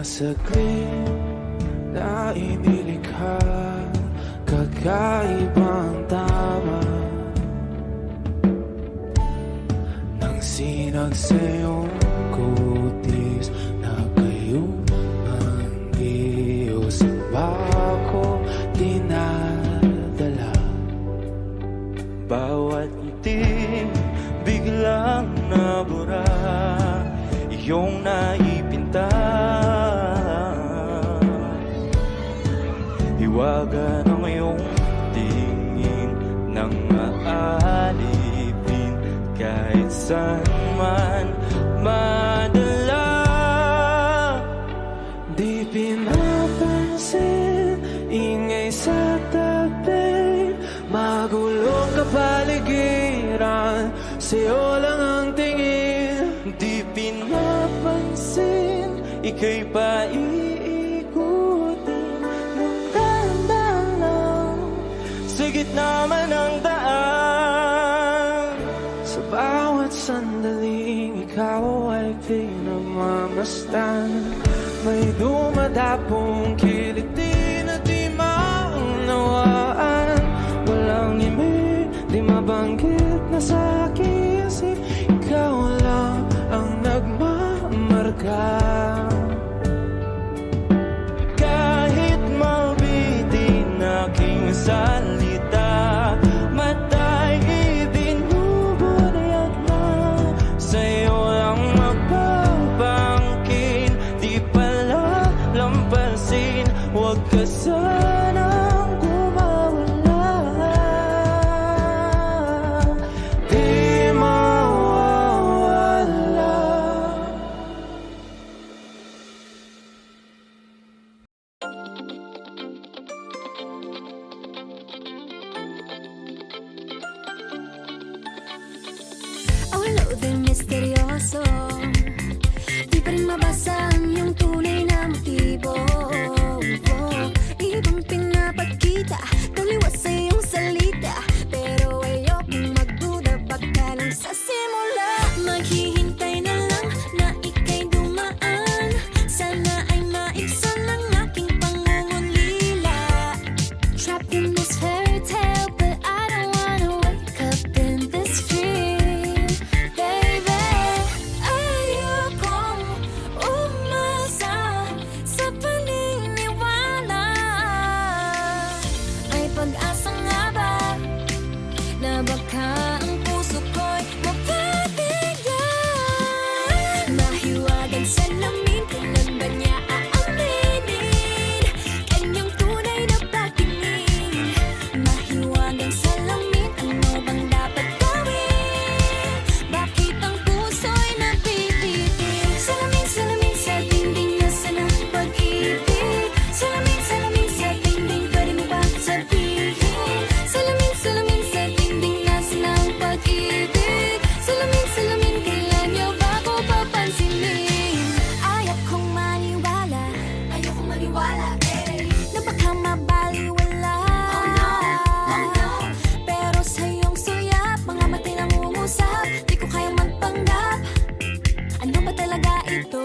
saglit na inilikha, kakaibang tama nang sinag sa iyong kutis na kayong anggiyo sa bako dinadala. Bawat itim biglang nabura, iyong naipinta. Hiwaga ng iyong tingin nang maalipin kahit saan man madala. Di pinapansin, ingay sa tabi, magulong kapaligiran, sa'yo lang ang tingin. Di pinapansin, ika'y paiikutin ng dahan-dahan lang sa gitna man ng daan. Sa bawat sandaling ikaw ay pinagmamasdan, may dumadapong kiliti na di maunawaan. Walang imig, di mabanggit na sa aking isip, ikaw lang ang nagmamarka. Kahit mabitin aking salita, matay ibinubunayag na, sa'yo lang magpapangkin. Di pala lampasin, huwag ka sanang kumawala. Di mawawala. Ang loading misteryoso, di pa rin mabasa ang iyong tunay na motibo. Ibang pinapakita, taliwas sa iyong salita, pero ayokong magduda, baka lang sa simula. Maghihintay na lang na ika'y dumaan, sana ay maibsan ang aking pangungulila. Trapped in this fairy tale, but I don't wanna wake up in this dream, baby. Ayokong umasa sa paniniwala. May pag-asa nga ba na baka ang puso ko'y mapabigyan? Mahiwagang salamin, kailan ba niya aaminin kanyang tunay na pagtingin? Mahiwagang salamin, ano bang dapat gawin? Bakit ang puso'y napipitin? Salamin, salamin sa dingding, nasaan ang pag-ibig? Salamin, salamin sa dingding, pwede mo ba sabihin? Salamin, salamin sa dingding, nasaan ang pag-ibig? Salamin, salamin, kailan niyo ba ako papansinin? Ayokong maniwala, na baka mabaliwala. Pero sa iyong sulyap, mga mata'y nangungusap, di ko kayang magpanggap. Ano ba talaga ito?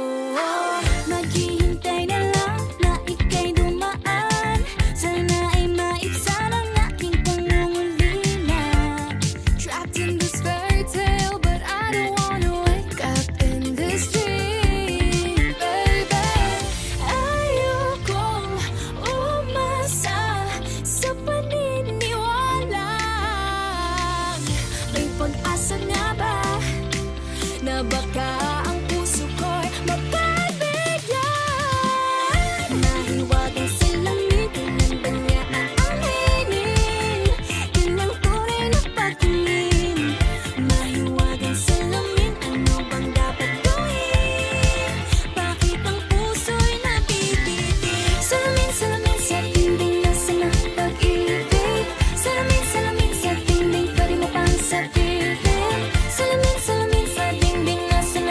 Maghihintay na lang na ika'y dumaan, sana ay maibsan ang aking pangungulila. Trapped in this fairy tale, but I don't wanna wake up in this dream, baby. Ayokong umasa sa paniniwala. May pag-asa nga ba na baka ang puso ko'y mapagbigyan? Mahiwagang salamin, kailan ba niya aaminin kanyang tunay na pagtingin? Mahiwagang salamin, ano bang dapat gawin? Bakit ang puso'y napipitin? Salamin, salamin sa dingding, nasaan ang pag-ibig? Salamin, salamin sa dingding, pwede mo pang sabihin? Salamin, salamin sa dingding, nasaan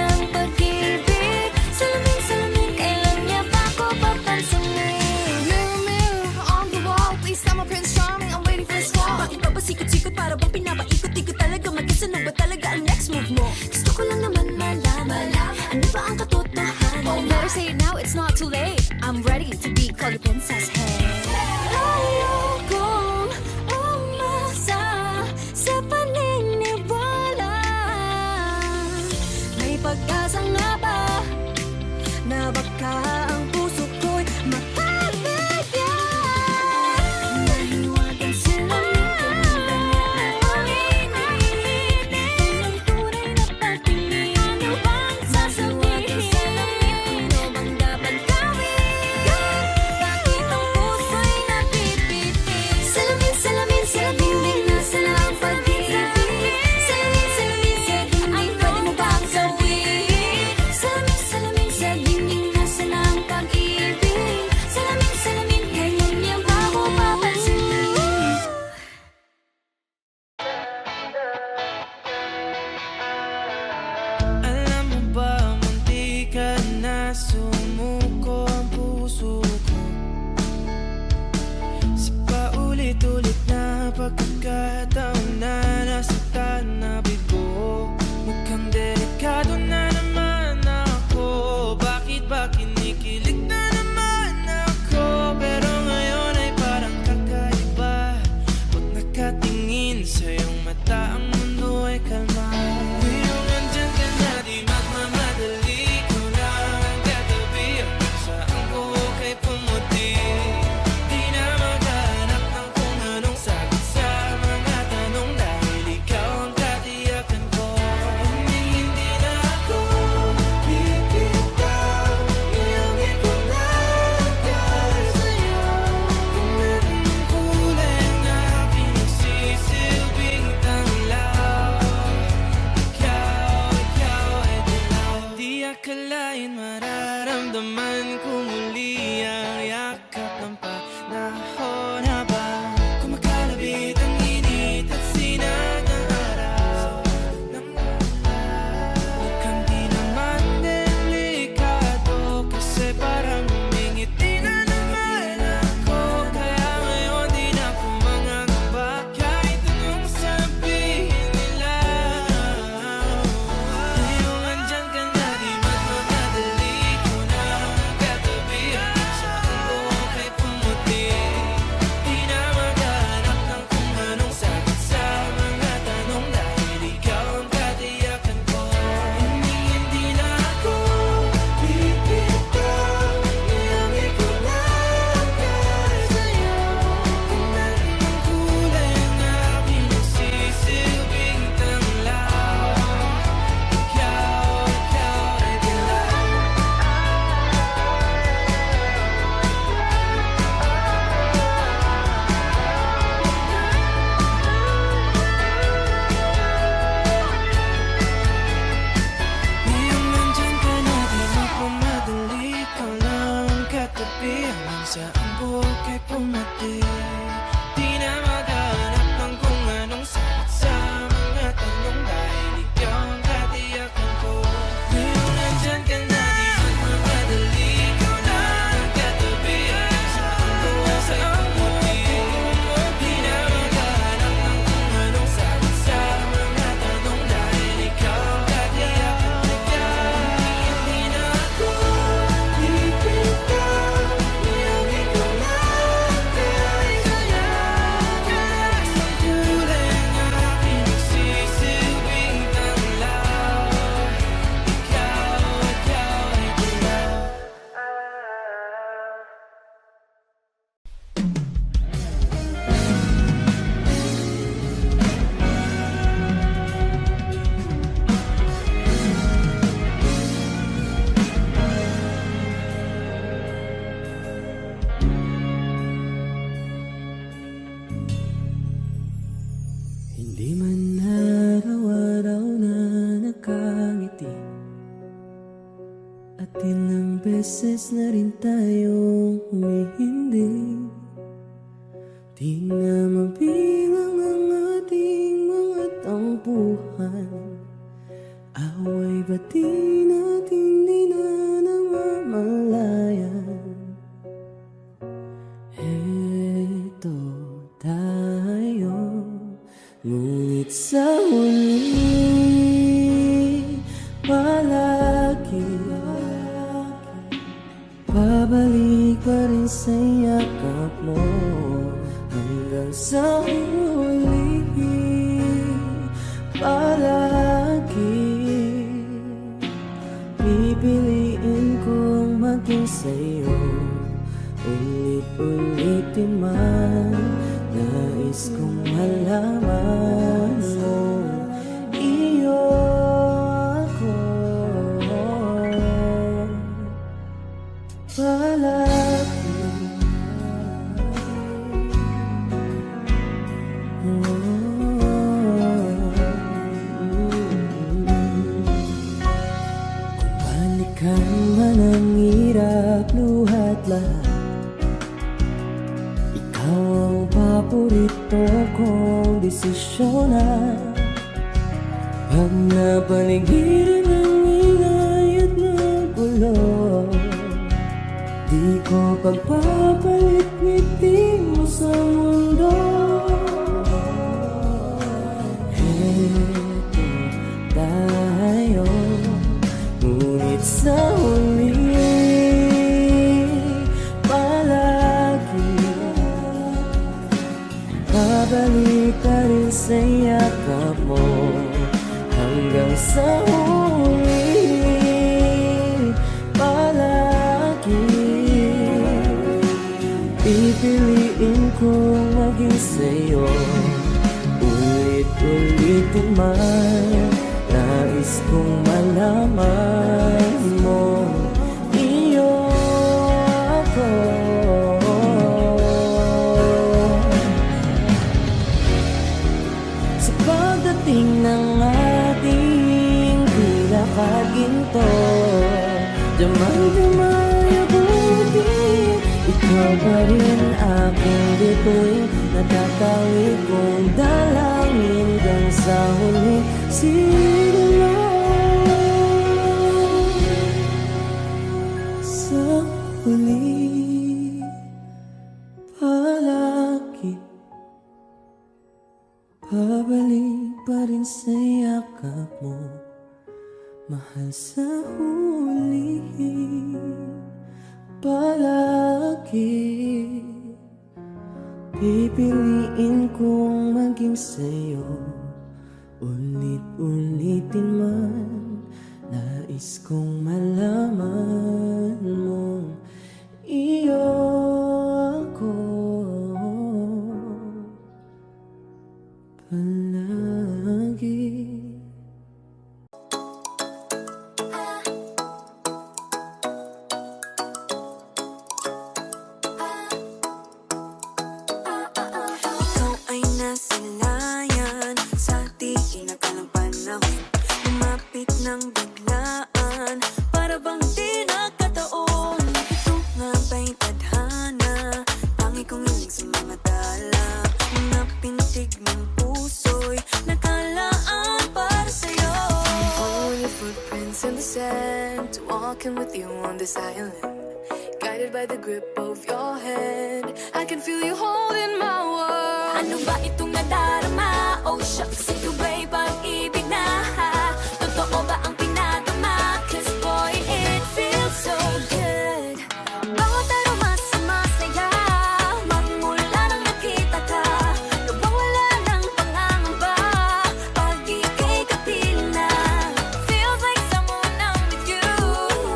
it's not too late. I'm ready to be called a princess. Hey, ayokong umasa sa paniniwala. May pag-asa nga ba na baka ang puso ko'y makabigyan? Nahiwagan sila Alam mo ba, munti ka na sumuko ang puso ko sa paulit-ulit na pagkakataon na nasaktan na bigo. Mukhang delikado na naman ako. Bakit ba kinikilig na naman ako? Pero ngayon ay parang kakaiba. Pag nakatingin sa iyong mata, ang mundo ay kalma. Ngayong nandyan ka na, di magmamadali. Ikaw lang ang katabi. Hanggang saan ko kay pumuti. Di na maghanap ng kung anong sagot sa mga tanong, dahil ikaw ang katiyakan ko. Hindi na ako bibitaw. Ngayong ikaw na ang dahil sa'yo. Kung meron ng kulay ang aking nagsisilbing tanglaw. Ikaw ay dilaw. Di akalain mararamdaman ko muli ang yakap ng panahon habang kumakalabit ang init at sinag ng araw ng ulan. Mukhang di naman delikado kasi parang humingiti na naman ako. Kaya ngayon di na ako mangangamba kahit anong sabihin nila. Ngayong andyan ka na, di magmamadali. Ikaw na ang katabi. Hanggang saan ko kay pumuti. Di na maghanap ng kung anong sagot sa mga tanong, dahil ikaw ang katiyakan ko. Hindi na ako bibitaw. Ngayong ikaw na ang dahil sa'yo. Kung meron ng kulay ang aking nagsisilbing tanglaw. Ikaw ay dilaw. Ngayong nandyan ka na, di magmamadali. Ikaw lang ang katabi. Hanggang saan buhok ay pumati. Di na maghanap ng kung anong sagot sa mga tanong, dahil ikaw ang katiyakan ko. Ngayong nandyan ka na, di magmamadali. Ikaw lang ang katabi. Hanggang saan buhok ay pumati. Di na maghanap ng kung anong sagot sa mga tanong, dahil ikaw ang katiyakan ko. Hindi na ako bibitaw. Ngayong ikaw na ang dahil sa'yo. Isang kulay ang aking nagsisilbing tanglaw. Ikaw ay dilaw. Hindi man araw-araw na nakangiti, at ilang beses na rin tayong humihindi. Di na mabilang ang ating mga tampuhan. Away ba't di natin di na namamalayan? Eto tayo, ngunit sa huli palagi Babalik pa rin sa yakap mo hanggang sa huli, palagi pipiliin kong maging sa'yo. Ulit-ulitin man, nais kong malaman mo, iyo ako. Palagi balikan man ang hirap, luhat lahat, ikaw ang paborito kong desisyonan. Pag napaligiran ng ingay at ng gulo, di ko pagpapalit ngiti mo sa mundo. Heto tayo, ngunit sa huli, palagi babalik ka rin sa yakap mo hanggang sa huli, palagi pipiliin kong maging sa'yo. Ulit-ulitin man, nais kong malaman mo, iyo ako. Sa pagdating ng ating tila kaginto, damay-damay abuti, ikaw pa rin aking bituin, natatawid kong dalangin hanggang sa huli. Sino lang sa huli, palagi babalik pa rin sa yakap mo, mahal sa huli, palagi pipiliin kong maging sa'yo. Ulit-ulitin man, nais kong malaman mo, iyo ako palagi. Ikaw ay nasilayan sa di inakalang panahon, lumapit ng biglaan, para bang di nakataon. Ito nga ba'y tadhana, tangi kong hiling sa mga dala, mga pintig ng puso'y nakalaan para sa'yo. Follow your footprints in the sand, walking with you on this island, guided by the grip of your hand. I can feel you holding my world. Ano ba itong nadarama? Oh shucks, ito ba'y pag-ibig na? Totoo ba ang pinadama? 'Cause boy, it feels so good. Bawat aroma sumasaya, magmula nang nakita ka, nawawala ng pangangamba pag ika'y kapiling na. Feels like someone I'm with you,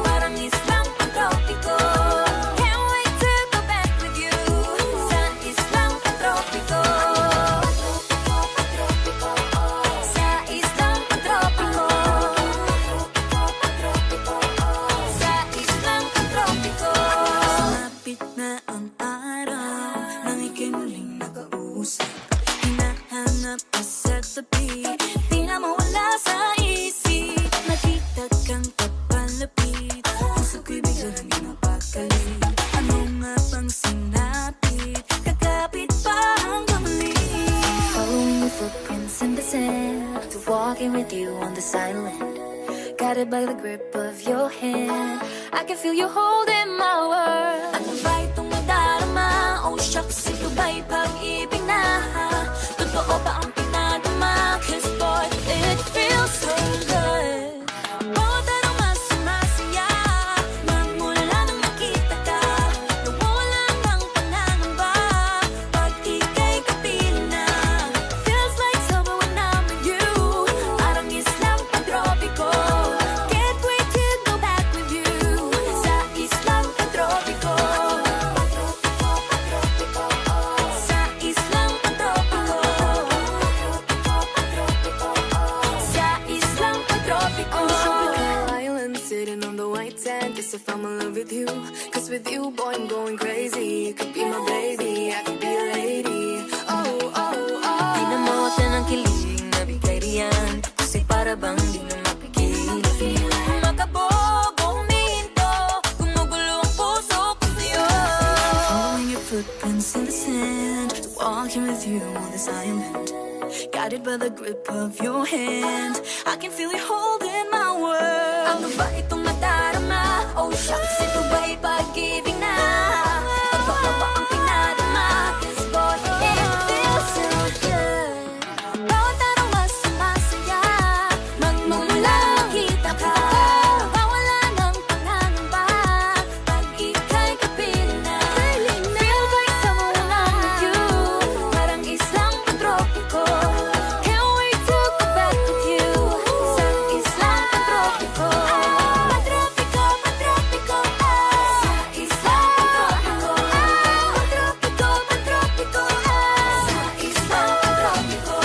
parang islang pantropiko. Can't wait to go back with you sa islang pantropiko. Sa islang pantropiko. Sa islang pantropiko. Sumapit na ang araw nang ika'y muling nakausap, hinahanap ka sa tabi, di na mawala sa isip. Nakita kang kapalapit, puso ko'y bigla nang napakali. Ano nga bang sinapit, kakapit pa hanggang muli. Following your footprints in the sand, to walking with you on this island, guided by the grip of your hand. I can feel you holding my world. Ano ba itong nadarama? Oh shucks, ito ba'y pag-ibig na? Totoo ba ang pinadama? 'Cause boy, it feels so good. Bawat aroma sumasaya, magmula nang nakita ka, as if I'm in love with you. Cause with you, boy, I'm going crazy. You could be my baby, I could be a lady. Oh, oh, oh. Di na mawat na ng kilig na bigay riyan. Kasi para bang di na mapigil. Makabog, huminto, gumugulo ang puso ko sa'yo. Following your footprints in the sand, walking with you on this island. Guided by the grip of your hand, I can feel you holding my world. Ano ba itong nadarama? Oh shucks, ito ba'y pag-ibig na? Baka ba ang pinadama? Cause boy, it feels so good. Bawat araw mas masaya, magmula makita ka. Mawala ng pangangamba, pag ika'y kapiling na. Feels like someone I'm with you, parang islang patropiko. Can't wait to go back with you, sa islang patropiko. Patropiko, patropiko, sa islang patropiko. Patropiko, patropiko, sa islang patropiko.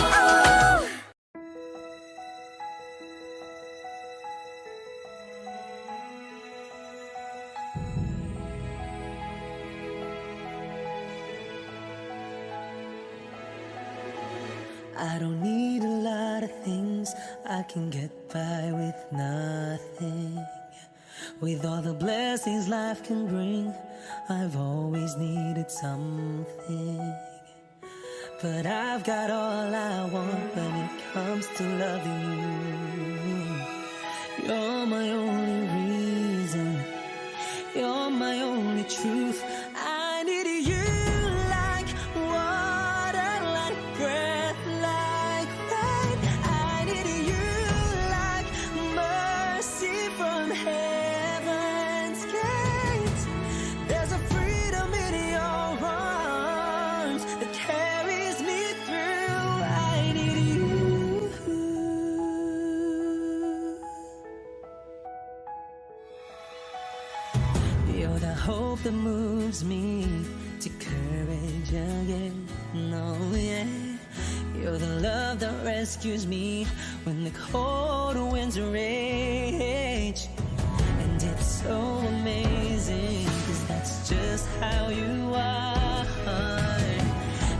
I don't need a lot of things, I can get by with nothing. With all the blessings life can bring, I've always needed something. But I've got all I want when it comes to loving you. You're my only reason, you're my only truth. I need you like water, like breath, like rain. I need you like mercy from heaven's gate. There's a freedom in your arms that carries me through. I need you. You're the hope that moves me to courage again. No, yeah. You're the love that rescues me when the cold winds rage. And it's so amazing, 'cause that's just how you are.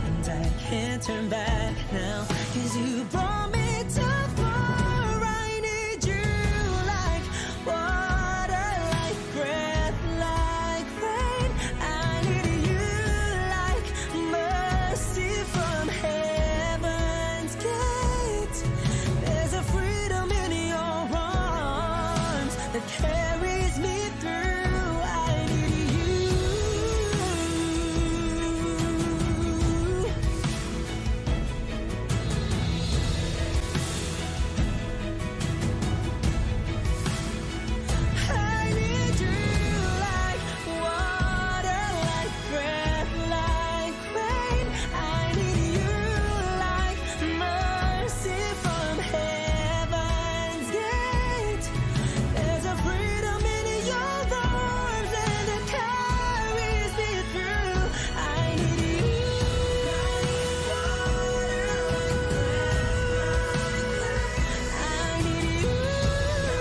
And I can't turn back now, 'cause you brought me too far. I need you like water, like breath, like rain. I need you like mercy from heaven's gate. There's a freedom in your arms that carries me through. I need you. I need you like water, like breath, like rain. I need you like mercy from heaven's gate. There's a freedom in your arms and it carries me through. I need you. I need you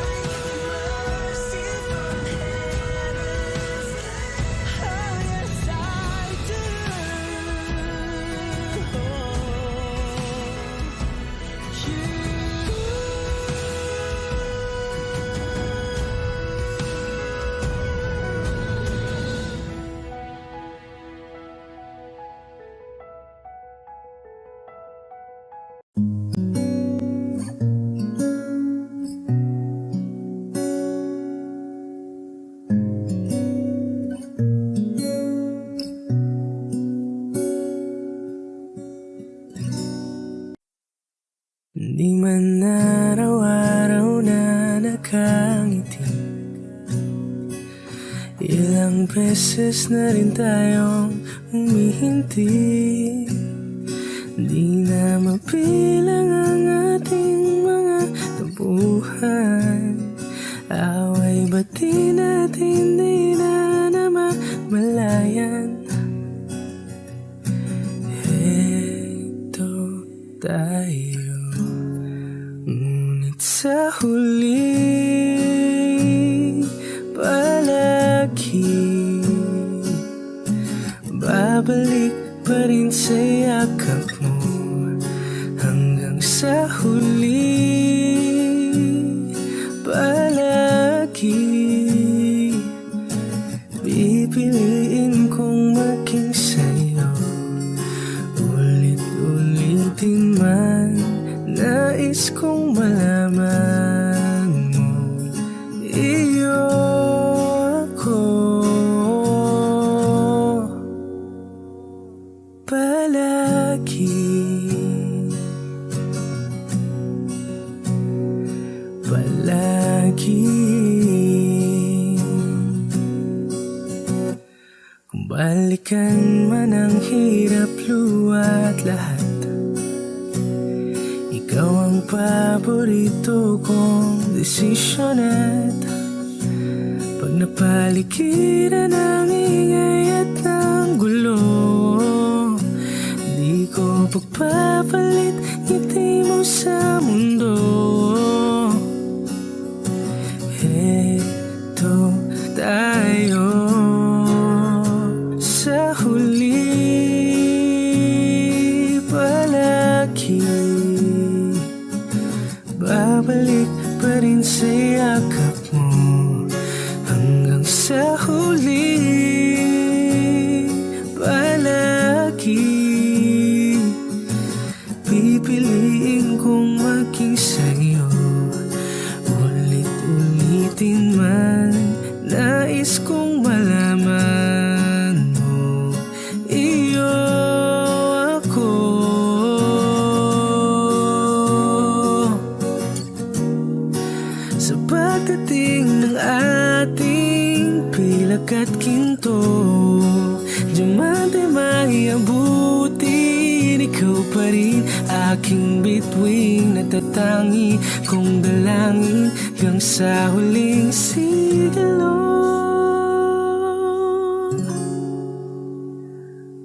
like mercy from heaven's gate. Oh yes I do. Di man araw-araw na nakangiti, ilang beses na rin tayong humihinti. Di na mapilang ang ating mga tampuhan. Away ba't di natin di na namamalayan? Heto tayo. Ngunit sa huli, pala Babalik pa rin sa yakap mo hanggang sa huli. Palagi pipiliin kong maging sa'yo. Ulit-ulitin man, nais kong malaman mo, iyo ako. Palagi, palagi. Kung balikan man ang hirap, luwa't lahat, ikaw ang paborito kong desisyon. At pag napaligiran ng ingay at ng gulo, di ko pagpapalit ngiti mo sa mundo. Heto tayo sa huli. Palagi babalik pa rin sa yakap mo hanggang sa huli. Palagi pipiliin kong maging sa'yo. Ulit-ulitin man, nais kong malaman mo, iyo ako. Sa pagdating ng ating pilak at ginto, diamante may abutin, ikaw pa rin aking bituin, natatangi kong dalangin hanggang sa huling sigilo.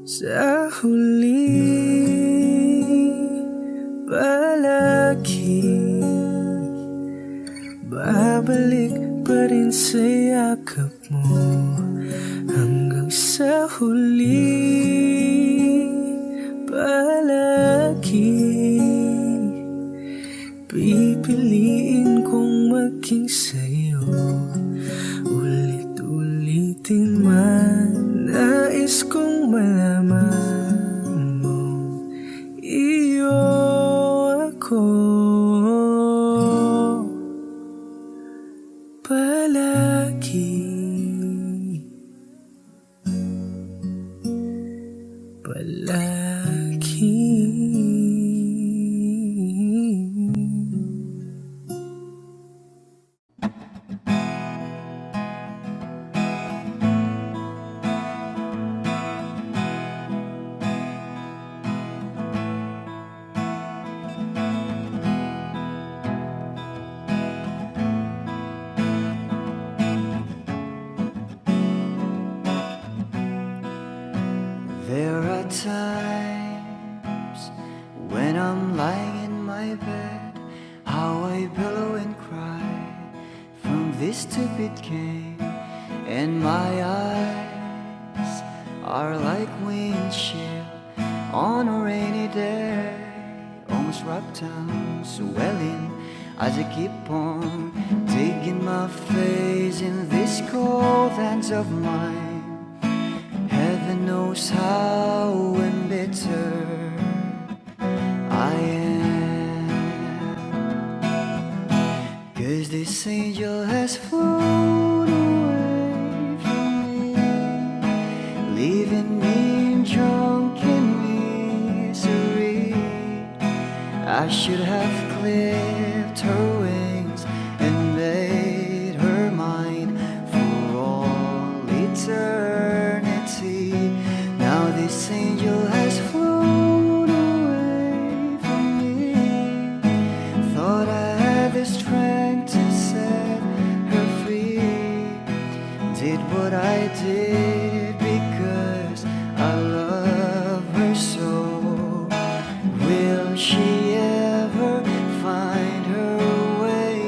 Sa huli, palagi babalik pa rin sa yakap mo hanggang sa huli. Palagi pipiliin kong maging sa'yo. Ulit-ulitin man, nais kong malaman mo, iyo ako. Palagi, palagi. There are times when I'm lying in my bed, how I pillow and cry from this stupid game, and my eyes are like windshield on a rainy day, almost rubbed down, swelling as I keep on digging my face in these cold hands of mine. Heaven knows how embittered I am, 'cause this angel has flown away from me, leaving me in drunken misery. I should have clipped her wings and made her mine for all eternity. Now this angel has flown away from me. Thought I had the strength to set her free. Did what I did because I love her so. Will she ever find her way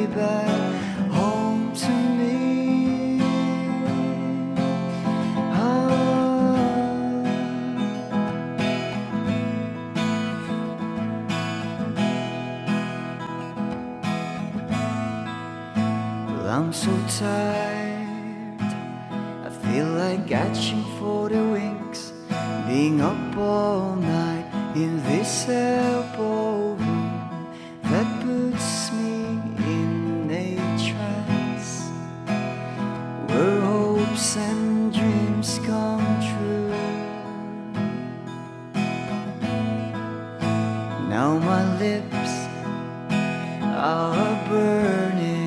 I'm so tired, I feel like catching for the wings, being up all night in this elbow room that puts me in a trance, where hopes and dreams come true. Now my lips are burning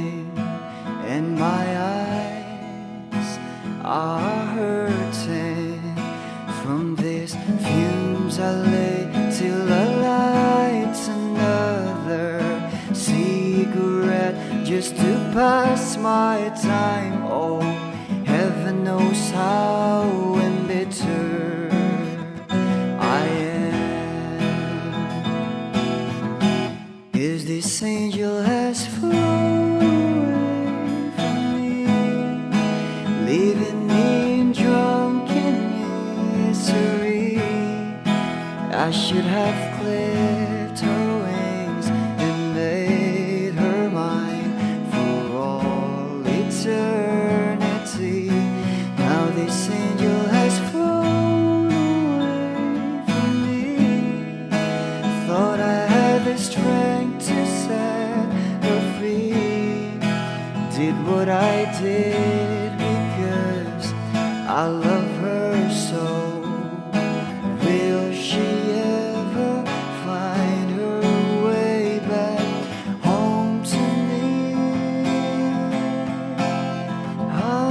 and my eyes are hurting from these fumes I lay till I light another cigarette just to pass my time. Oh, heaven knows how embittered I am. Is this angel has flown away from me, leaving me in drunken misery? I should have clipped her wings and made her mine for all eternity. Now this angel has flown away from me. Thought I had the strength to set her free. Did what I did because I love her so. Will she ever find her way back home to me? Ah.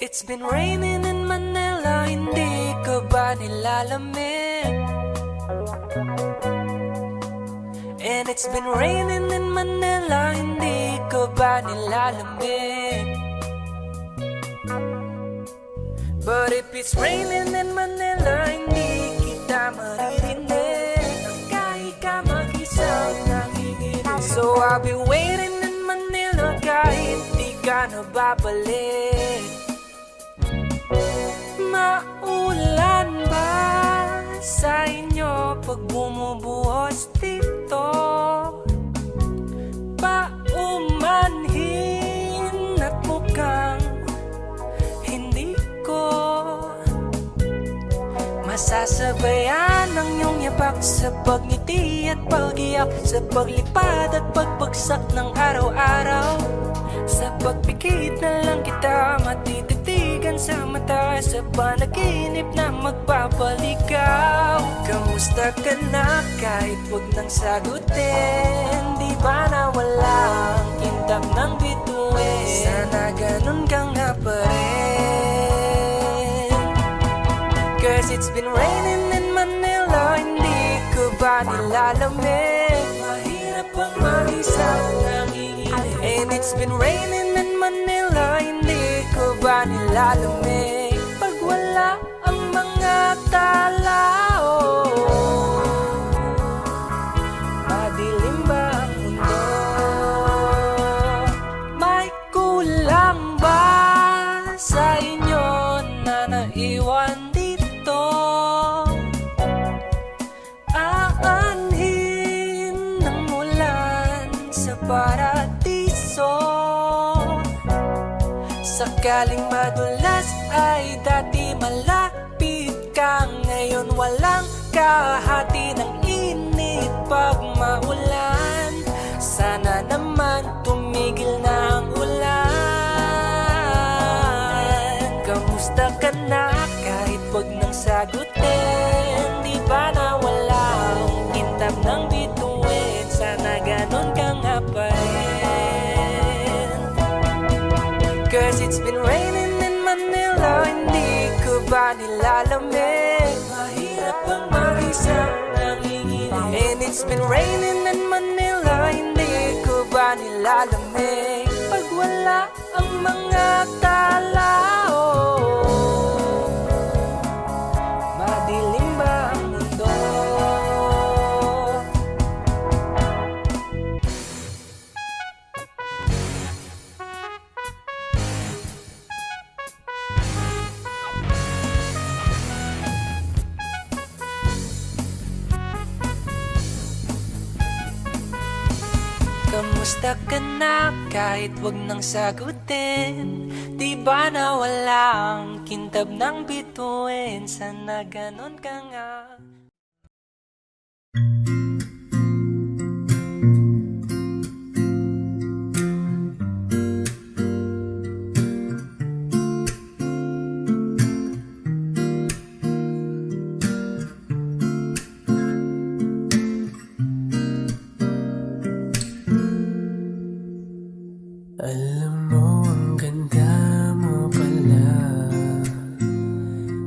It's been raining in Manila, hindi ka ba nilalamig? And it's been raining in Manila, hindi ka ba nilalamig? But if it's raining in Manila, hindi kita maririnig. Kahit ka mag-isang nanginginig. So I'll be waiting in Manila kahit di ka na babalik. Maulan ba sa inyo pag bumubuhos dito? Paumanhin at mukhang hindi ko masasabayan ang iyong yapak sa pagngiti at pag-iyak, sa paglipad at pagbagsak ng araw-araw. Sa pagpikit na lang kita matititigan sa mata, sa panaginip na magpapaligaw. Kamusta ka na kahit wag nang sagutin? Di ba na walang kintab ng bituin? Sana ganun ka nga pa rin. Cause it's been raining in Manila, hindi ko ba nilalamig? Mahirap ang mag-isang nanginginig. And it's been raining in Manila, hindi ko ba nilalamig? Pag wala ang mga tao, madilim ba ang mundo? May kulang ba sa inyo na naiwan dito? Aanhin ng ulan sa paradiso. Sakaling madulas ay dati malapit ka, ngayon walang kahati ng init pag maulan. Sana naman tumigil na ang ulan. Kamusta ka na kahit wag nang sagutin? Di ba na walang kintab ng bituin? Sana ganon ka nga pa rin. Cause it's been raining in Manila, hindi ko ba nilalamig? Mahirap ang mag-isang nanginginig. And it's been raining in Manila, hindi ko ba nilalamig? Pag wala ang mga tao, madilim ba ang mundo? kamusta ka na kahit wag nang sagutin? Di ba na walang kintab ng bituin? Sana ganon ka nga. Alam mo, ang ganda mo pala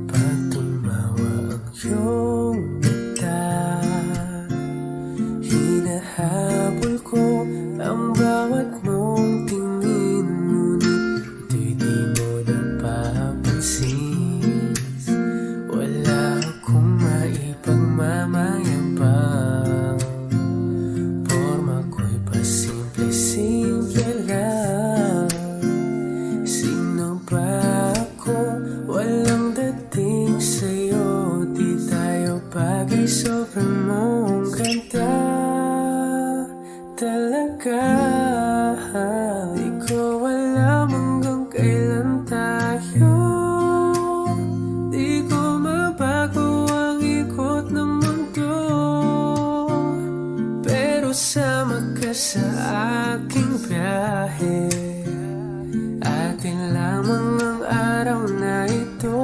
pag tumawa ang iyong mata. Hinahabol ko ang bawat mong tingin, ngunit ito'y di mo napapansin. Wala akong maipagmamayabang, porma ko'y pasimple-simple lang. Sino ba ako? Walang dating sa'yo, di tayo bagay, sobrang mong ganda talaga. Di ko alam hanggang kailan tayo, di ko mabago ang ikot ng mundo, pero sama ka sa aking biyahe. Atin lamang ang araw na ito,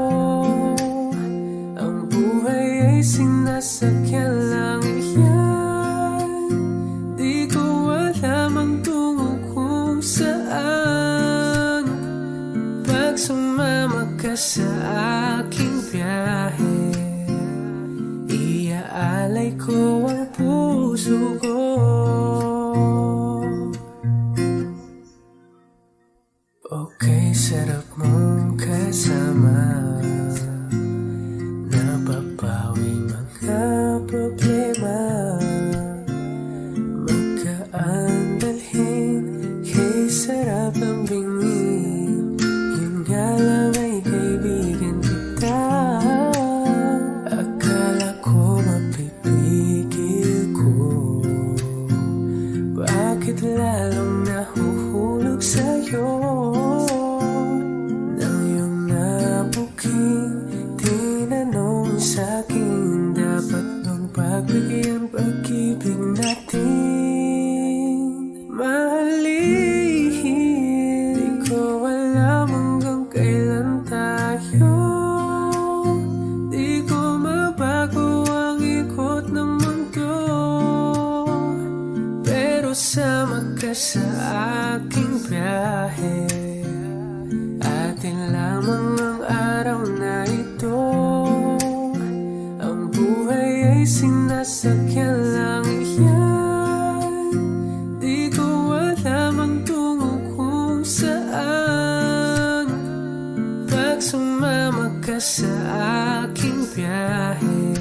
ang buhay ay sinasakyan lang yan. Di ko alam ang tungo kung saan, pag sumama ka sa aking biyahe. Iaalay ko ang puso ko. Okay, sarap mong kasama, napapawi mga problema. Magkaan dalhin, kay sarap ang bingin. Yun nga lang ay kaibigan kita. Akala ko mapipigil ko, bakit lalong nahuhulog sa'yo? Nang iyong nabuking tinanong sa'kin, dapat bang pagbigyan pag-ibig natin? Mahalin, di ko alam hanggang kailan tayo, di ko mabago ang ikot ng mundo, pero sama ka sa aking biyahe. Atin lamang ang araw na ito, ang buhay ay sinasakyan lang yan. Di ko alam ang tungo kung saan, pag sumama ka sa aking biyahe.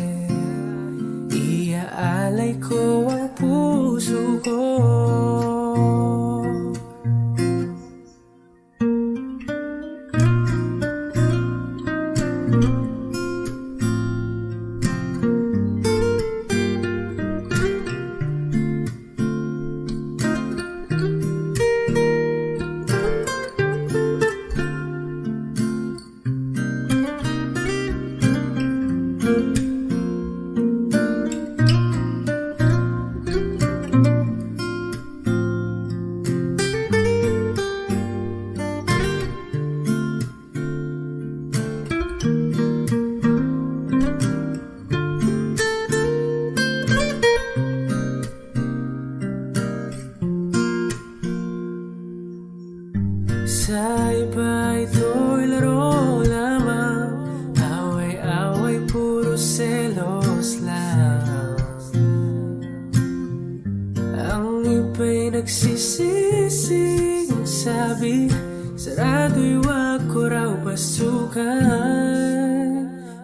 Iaalay ko ang puso ko. Sa iba ito'y laro lamang, away-away puro selos lang. Ang iba'y nagsisising sabi, sarado'y wag ko raw pasukan.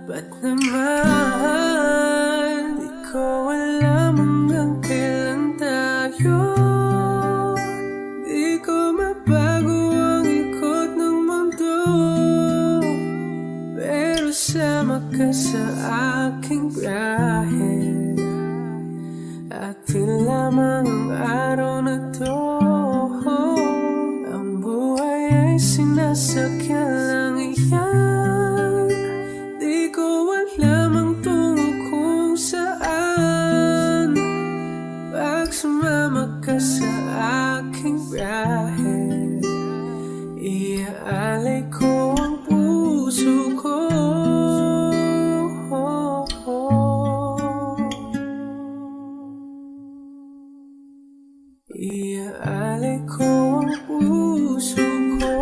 Ba't naman di ko alam hanggang kailan tayo, di ko mabago ang ikot ng mundo, pero sama ka sa aking biyahe. Atin lamang ang araw na to, sasakyan lang iyan. Di ko alam ang tungo kung saan. Pag sumama ka sa aking biyahe, iaalay ko ang puso ko. Iaalay ko ang puso ko.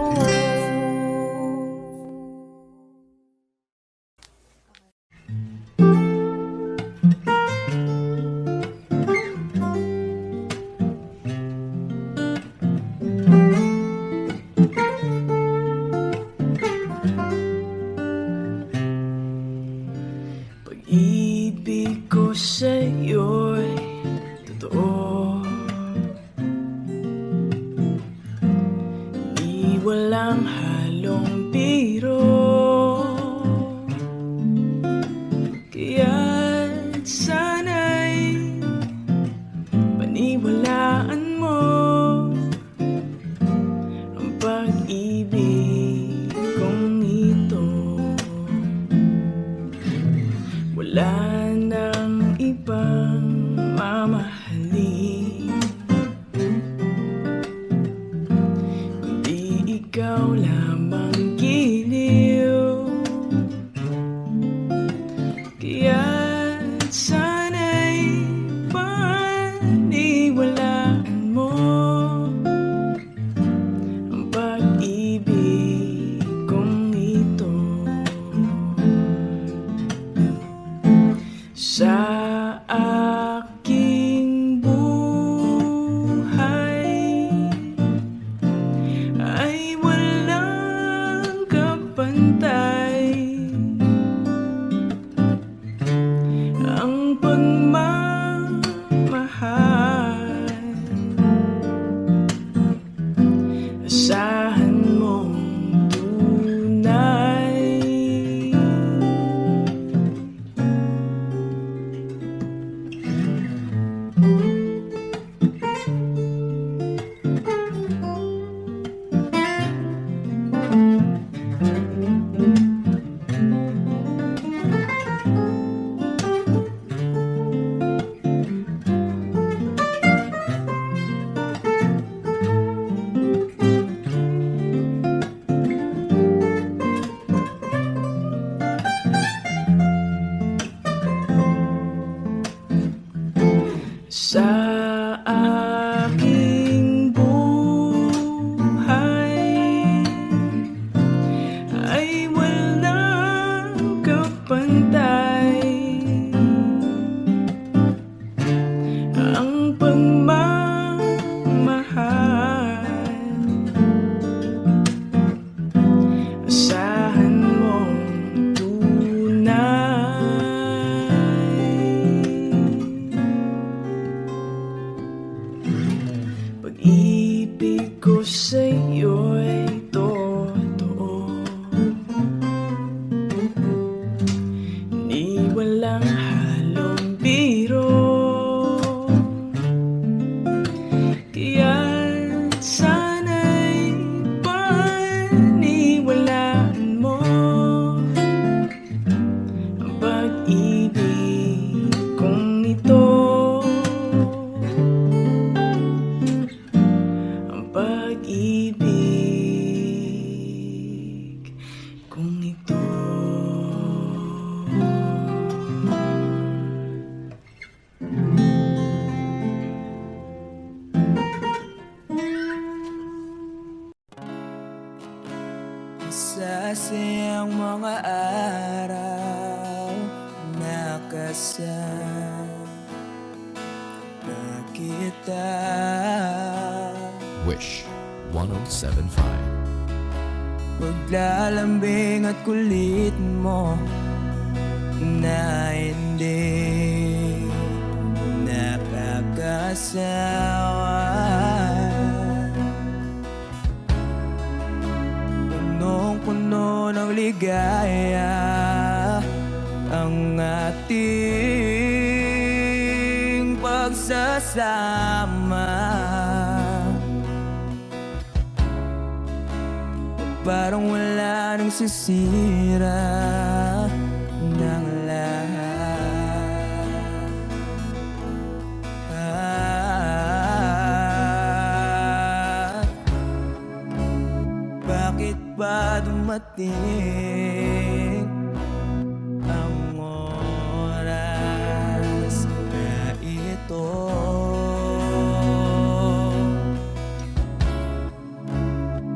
Pag-ibig ko sa'yo'y totoo, di walang halong biro. Kaya't sana'y paniwalaan mo ang pag-ibig kong ito. Wala nang ibang mamahalin kundi ikaw lamang giliw. Kaya't sana'y paniwalaan mo ang pag-ibig kong ito. Sa aking buhay ay walang kapantay ang pagmamahal. Asahan mong tunay. Sa aking buhay ay walang kapantay ang pagmamahal. Asahan mong tunay. Pag-ibig ko sa'yo'y totoo, di walang halong biro. Kaya't sana'y paniwalaan mo ang pag-ibig kong ito. Pag-ibig kung ito. Sa siyang mga araw nakasama kita. Wish 1075. Paglalambing at kulit mo na hindi nakakasawa. Punong-puno ng ligaya ang ating pagsasama. parang wala nang sisira ng lahat. Bakit ba dumating ang oras na ito?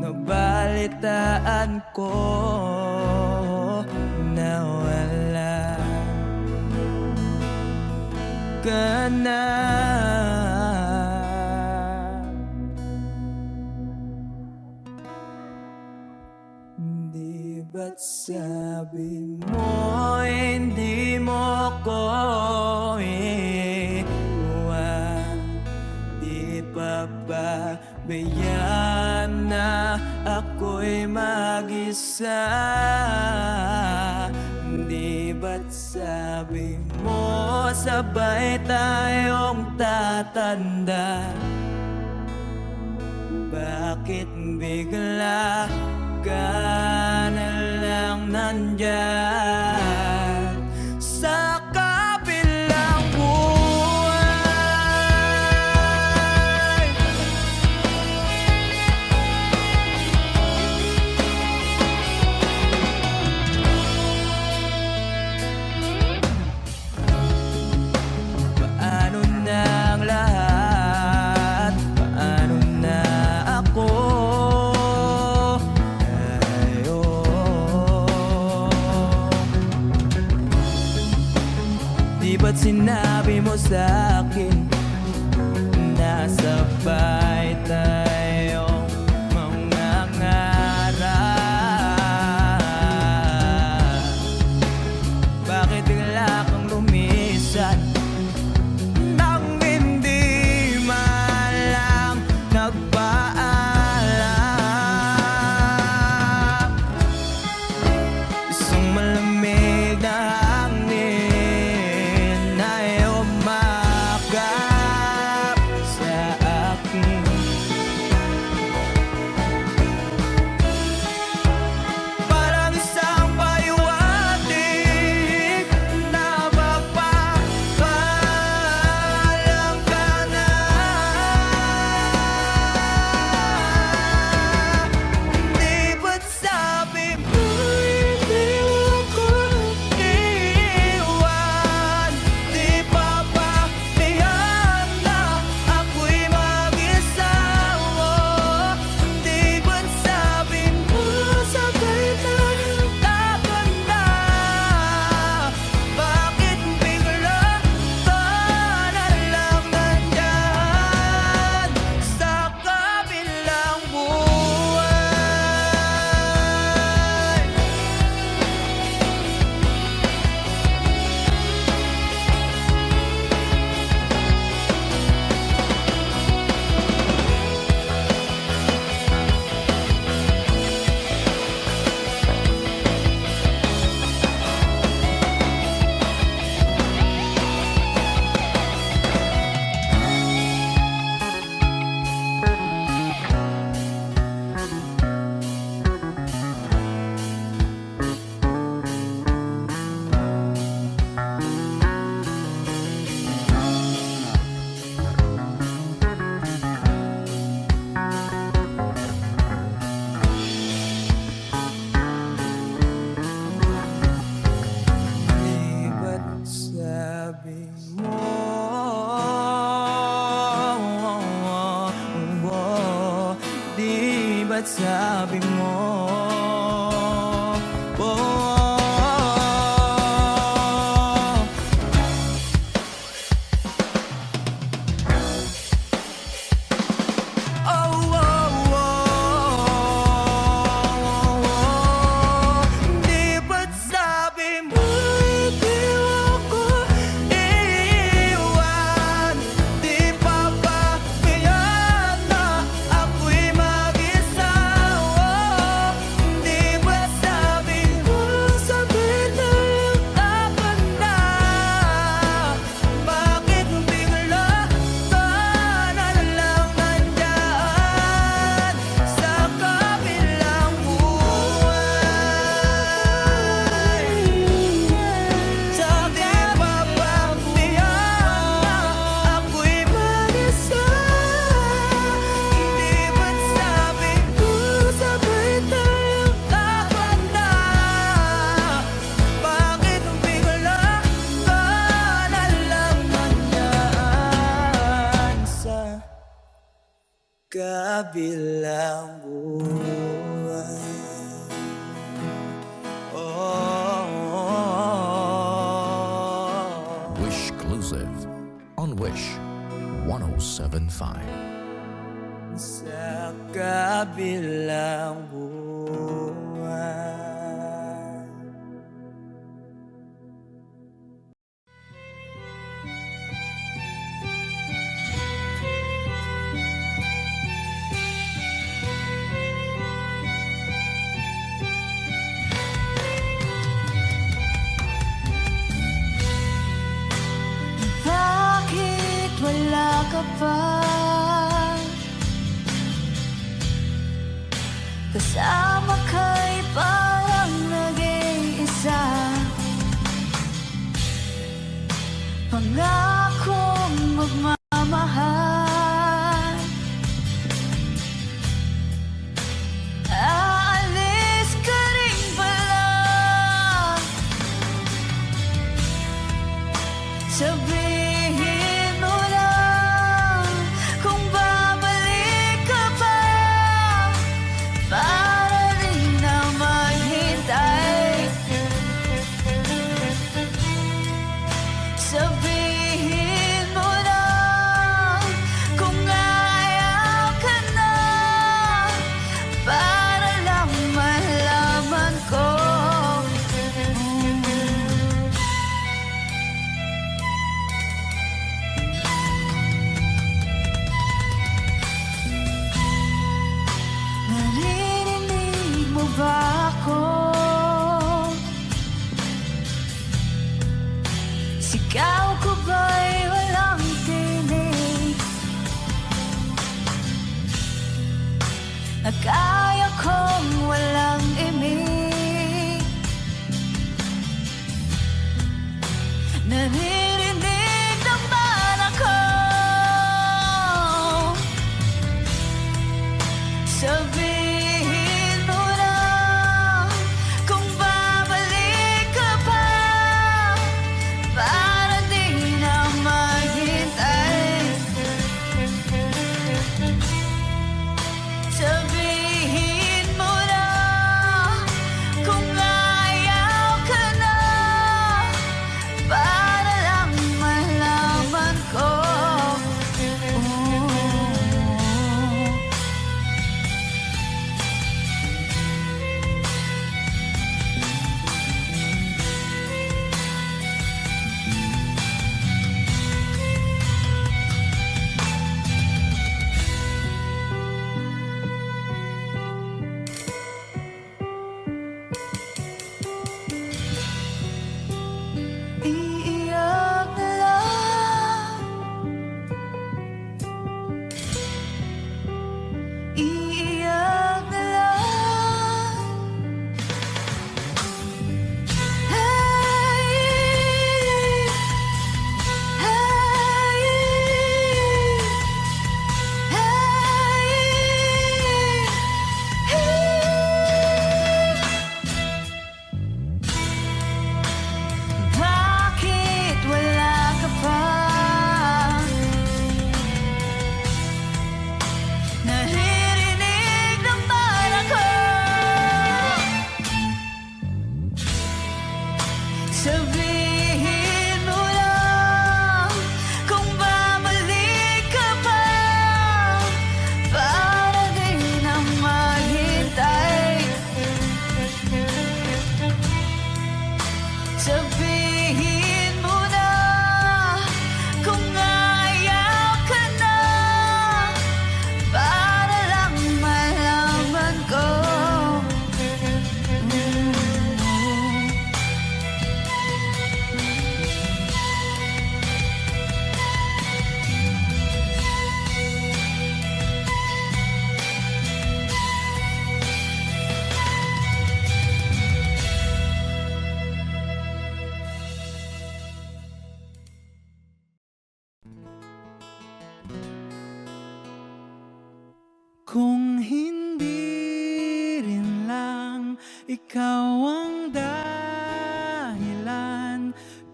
Nabalitaan ko na wala ka na. Di ba't sabi mo hindi mo ko iwan? Di pa ba bayaan na ako'y mag-isa? Di ba't sabi mo sabay tayong tatanda? Bakit bigla ka na lang nandyan sa kabilang buhay? Paano na ang lahat? Paano na ako? Di ba't sinabi mo sa'kin na sabay tayong mangangarap? Bakit bigla kang lumisan nang hindi man lang nagpaalam? Isang malamig na hangin ay umakap sa akin. Parang isang paliwanag na magpapaalam ka na. Di ba't sabi mo hindi ako iiwan? Di pa ba bayaan na ako'y mag-isa? Di ba't sabi mo sabay tayong tatanda? Bakit bigla ka na lang nandyan sa kabilang buhay? Di ba't sabi mo di ba't sabi mo di ba't sabi mo hindi ako iiwan? Di pa ba bayaan na ako'y mag-isa? kabilang buwan. Wish Exclusive on Wish 1075. Sa kabilang buwan. Bakit wala ka pa? Kasama ka'y parang nag-iisa. Pangakong magmamahal. Aalis ka rin pala. Sabihin mo lang kung babalik ka pa, para rin na maghintay. Sabihin mo lang kung ayaw ka na, para lang malaman ko. Naririnig mo ba ako? Sigaw ko ba'y walang tinig? Nakaya kong walang imig. Naririnig naman ako. Sabihin mo lang kung babalik ka pa, para di na maghintay. Sabihin mo lang kung ayaw ka na, para lang malaman ko. Iiyak na lang. Iiyak na lang. Hey, bakit wala ka pa? Naririnig naman ako. Sabihin mo lang kung babalik ka pa, para di na maghintay. Sabihin mo na kung ayaw ka na, para lang malaman ko. Kung hindi rin lang ikaw ang dahilan,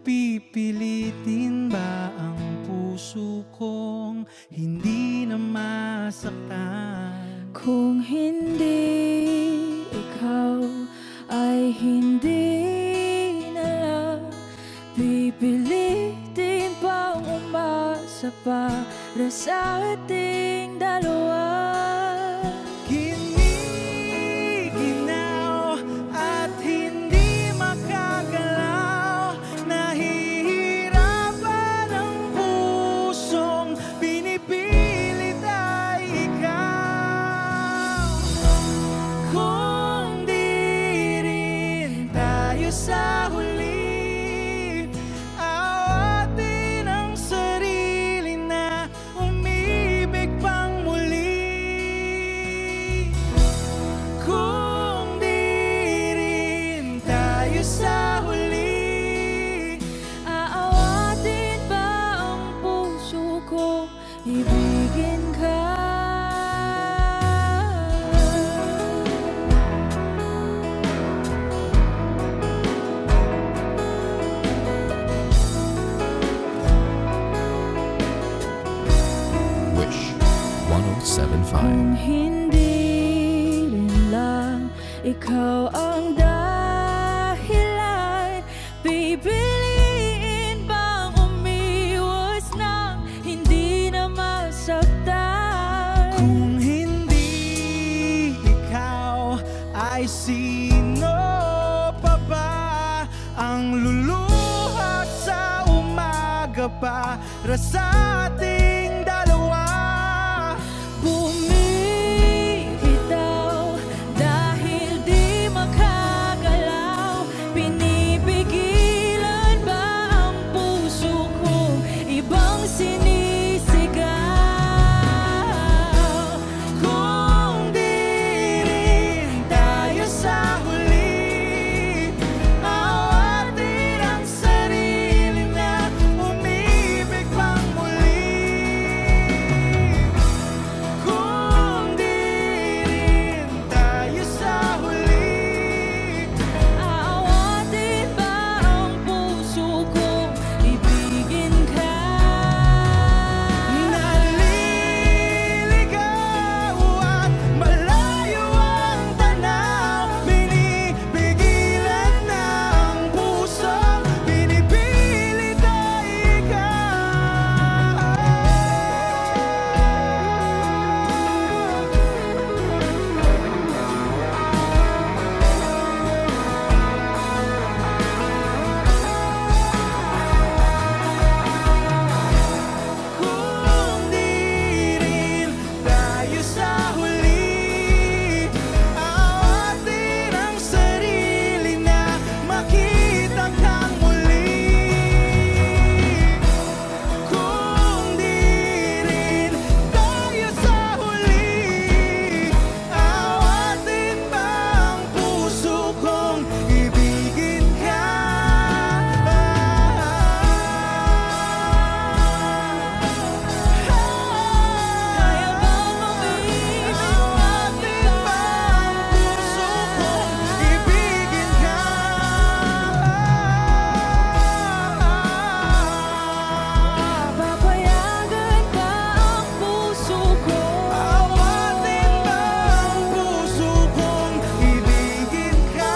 pipilitin ba ang puso kong hindi na masaktan. Kung hindi ikaw ay hindi na lang pipilitin pang umasa para sa ating dalawa. Giniginaw at hindi makagalaw, nahihirapan ang pusong pinipilit ay ikaw. Kung di rin tayo sa huli, awatin ang sarili na umibig pang muli. Kung di rin tayo sa huli, Aawatin ba ang puso ko, ibigin ka? Wish 1075. Kung hindi rin lang ikaw ang dahilan, pipiliin bang umiwas nang hindi na masaktan? kung hindi ikaw, ay sino pa ba ang luluha sa umaga para sa ating dalawa? Bumibitaw dahil di makagalaw, pinipigilan ba ang puso kong ibang sinisigaw? Kung di rin tayo sa huli, awatin ang sarili na umibig pang muli. Kung di rin tayo sa huli, Aawatin ba ang puso kong ibigin ka? naliligaw at malayo ang tanaw, binibigilan ng puso, pinipilit ay ikaw. Kung di rin tayo sa huli, awatin ang sarili na makita kang muli. Kung di rin tayo sa huli, awatin ba ang puso kong ibigin ka? Kaya bang umibig Awatin ba ang puso kong ibigin ka? Papayagan ba ang puso ko? Awatin ba ang puso kong ibigin ka?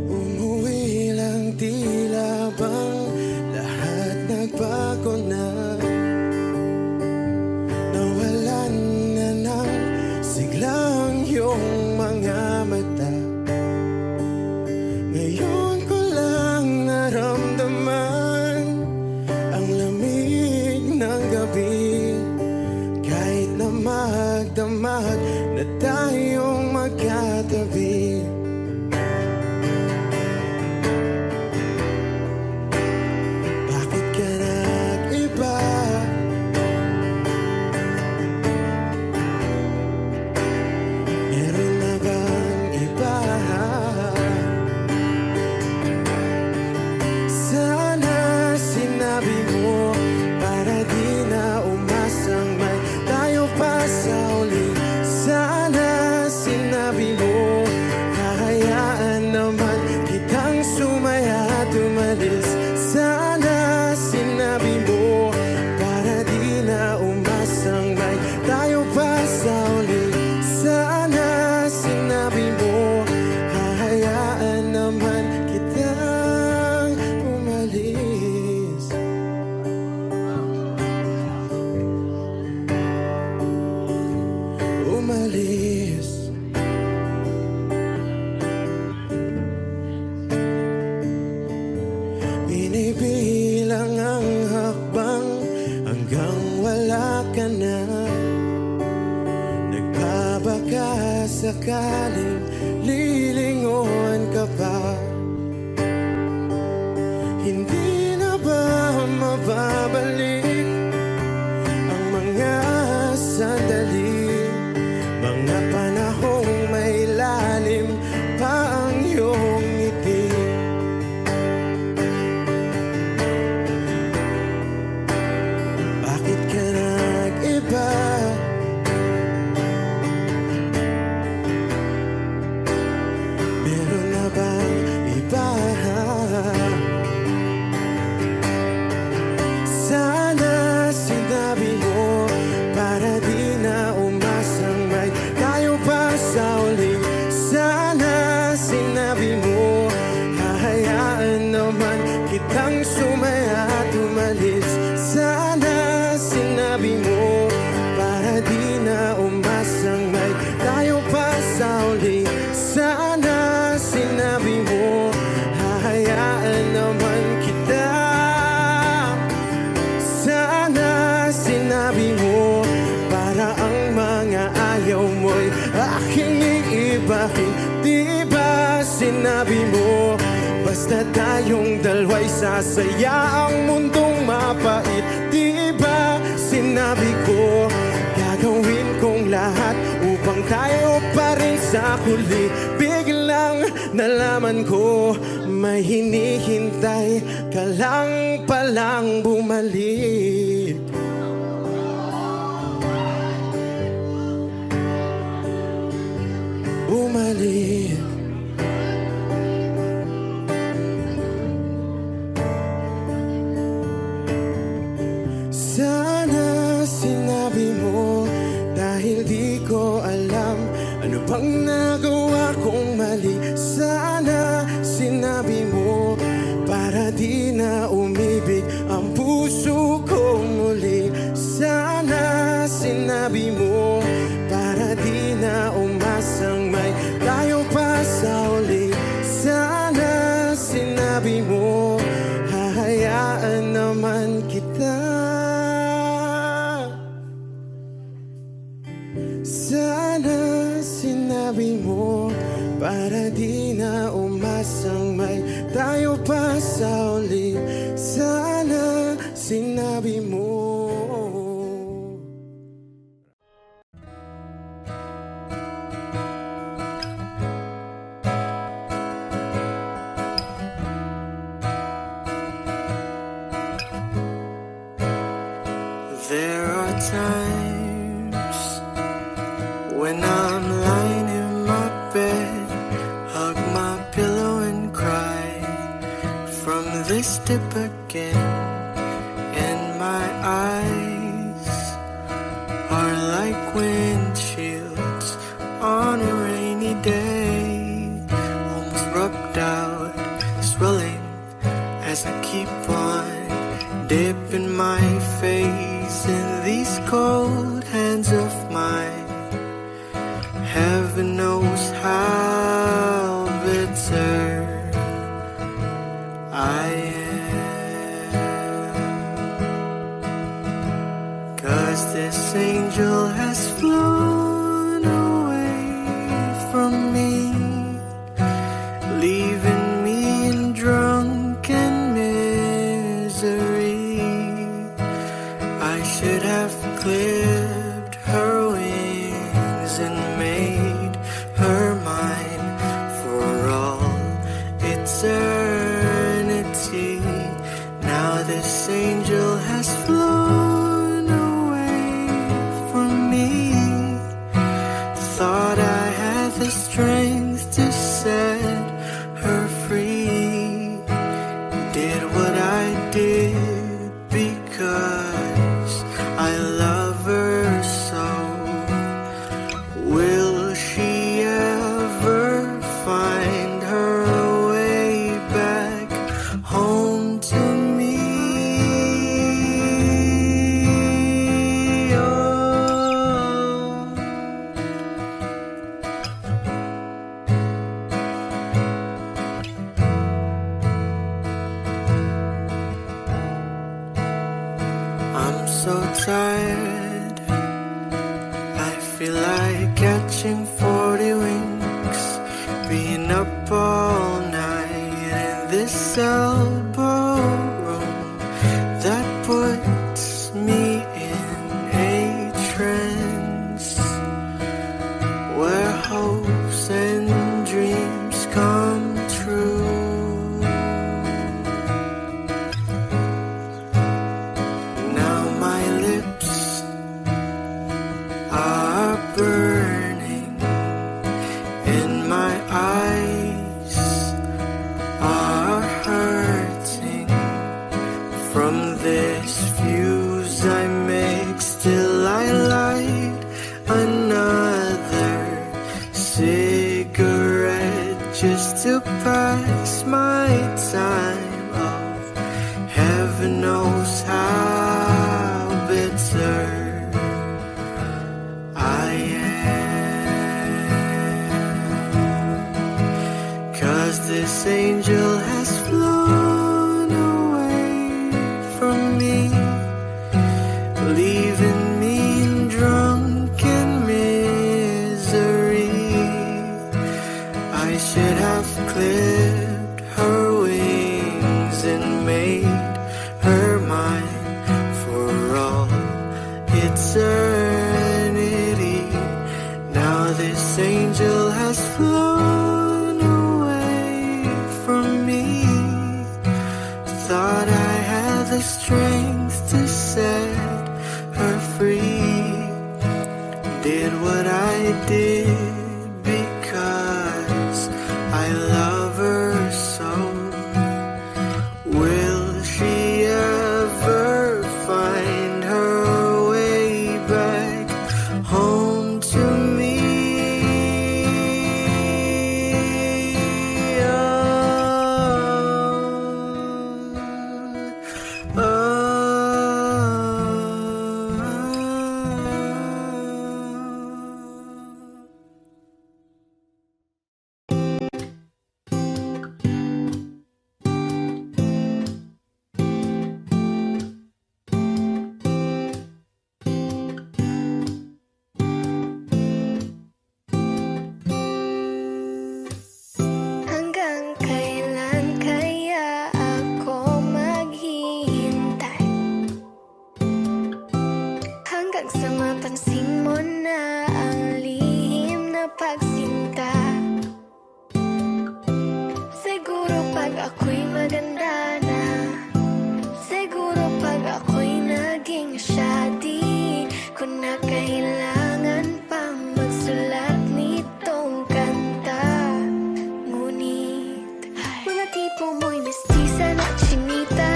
Umuwi lang, tila bang lahat nagbago na. Nawalan na ng siglang iyong mga mata. Ngayon ko lang naramdaman ang lamig ng gabi, kahit na magdamag na tayong magkatabi. Bakit ka nag-iba? Meron na bang iba? sakaling lilingon ka pa, hindi na ba mababalik ang mga sandali, mga panahong may lalim pa ang iyong ngiti? Bakit ka nag-iba? Meron na bang iba? Sana sinabi mo para di na umasang may tayo pa sa uli. Sana sinabi mo hahayaan naman kitang sumaya at umalis. Sana sinabi mo para di na umasang may tayo pa sa uli. Sana sinabi mo hahayaan naman kita. Sana sinabi mo para ang mga ayaw mo'y aking iibahin. Di ba sinabi mo basta tayong dalawa'y sasaya ang mundong mapait? Di ba sinabi ko gagawin kong lahat upang tayo pa rin sa huli? Biglang nalaman ko may hinihintay ka lang palang bumalik. Bumalik. Sana sinabi mo dahil di ko alam ano bang nagawa kong mali. Sana sinabi mo para di na umibig ang puso ko muli. Sana sinabi mo para di na umasang may tayo pa sa uli. Sana sinabi mo hahayaan naman kita. Sana sinabi mo para di na umasang may tayo pa sa uli. Sana sinabi mo. There are times when I'm lying in my bed, hug my pillow and cry from this dip again. And my eyes are like windshields on a rainy day, almost rubbed out, swelling as I keep on dipping my face in these cold hands of mine. Heaven knows how bitter I am, 'cause this angel has flown away from me, leaving me in drunken misery. I should have clipped her wings and made her mine for all eternity. Now this angel has flown away from me. Thought I had the strength to set her free. Did what I did because I love her so. Will she ever find her way back home to me? Oh. I'm so tired, I feel like catching 40 wings up all night in this elbow room that puts me in a trance where hopes and dreams come true. Now my lips are burning and my eyes are hurting from this fuse I make. Still I light another cigarette just to pass my time. Oh, heaven knows how bitter I am, 'cause this angel has flown away from me, leaving me in drunken misery. I should have clipped her wings and made her mine for all eternity. Now this angel has flown away from me. Thought I had the strength to set her free. Did what I did because I love her so. Will she ever find her way back home to me? Hanggang kailan kaya ako maghihintay? Hanggang sa mapansin mo na ang lihim na pagsinta. Siguro pag ako'y maganda na, siguro pag ako'y naging siya, di ko na kailangan pang magsulat nitong kanta. Ngunit mga tipo mo'y mestiza na chinita,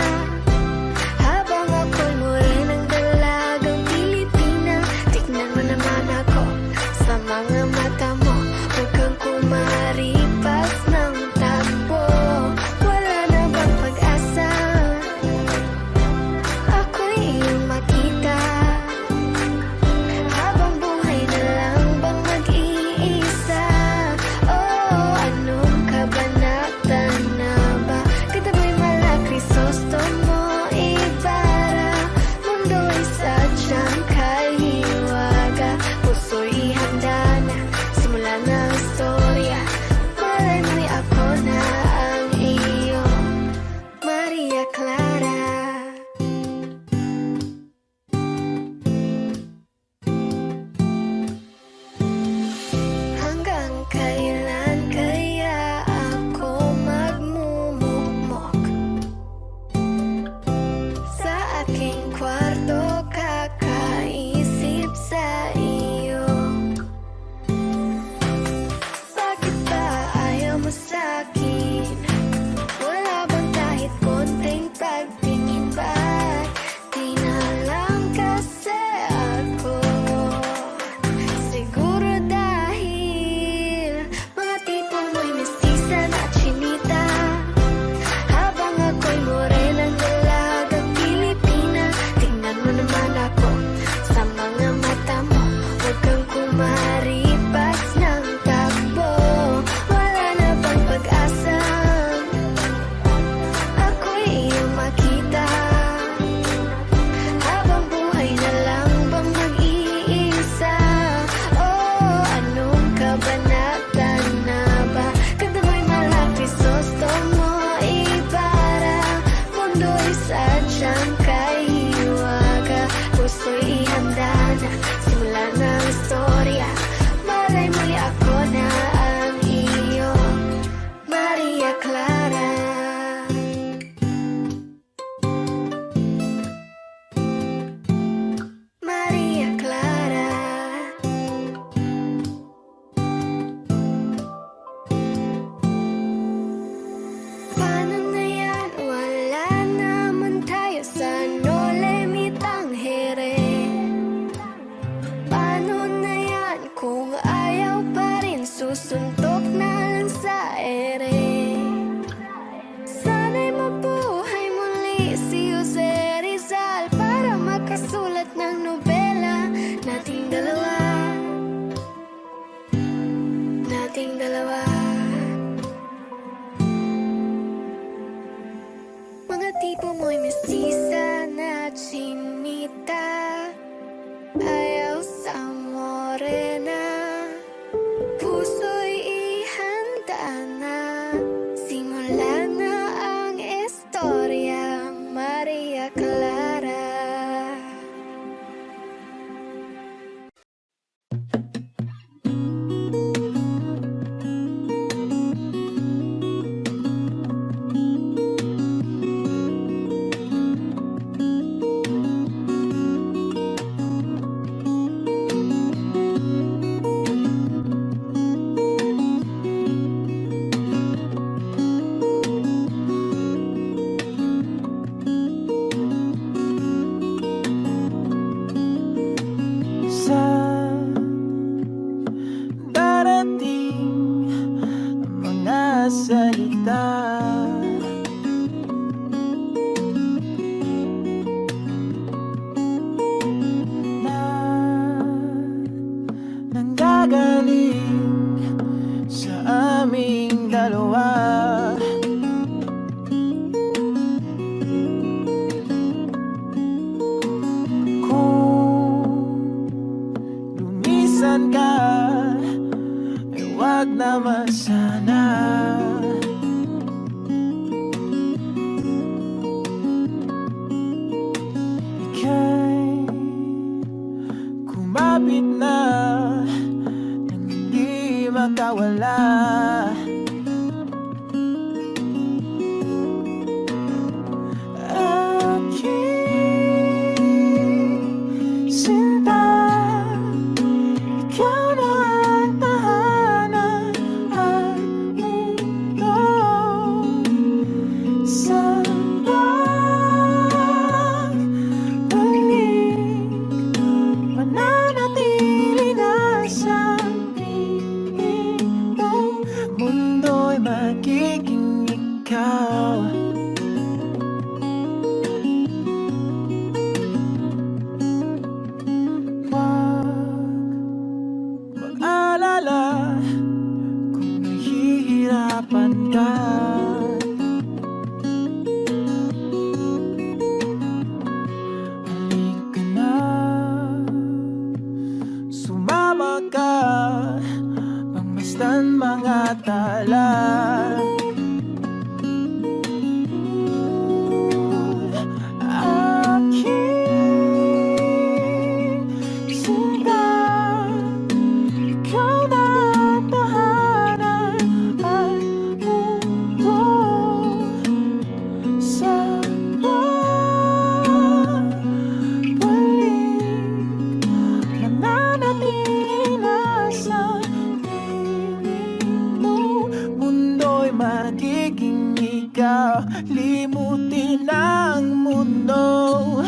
habang ako'y morenang dalagang Pilipina. Tignan mo naman ako sa mga mata mo, huwag kang kumaripas ng takbo. Wala salita na nanggagaling sa aming dalawa. Lumisan ka, ay wag naman sana. Ika'y kumapit na nang hindi makawala. Aking sinta, ikaw na ang tahanan at mundo sa pagbalik. Mananatili na sa piling mo, mundo'y magiging ikaw. Mag-alala kung nahihirapan ka. Halika na, sumama ka, pangmasdan mga tala. Aking sinta, ikaw na ang tahanan at mundo sa pagbalik. Mananatili na sa piling mo, mundo'y magiging ikaw. Limutin ang mundo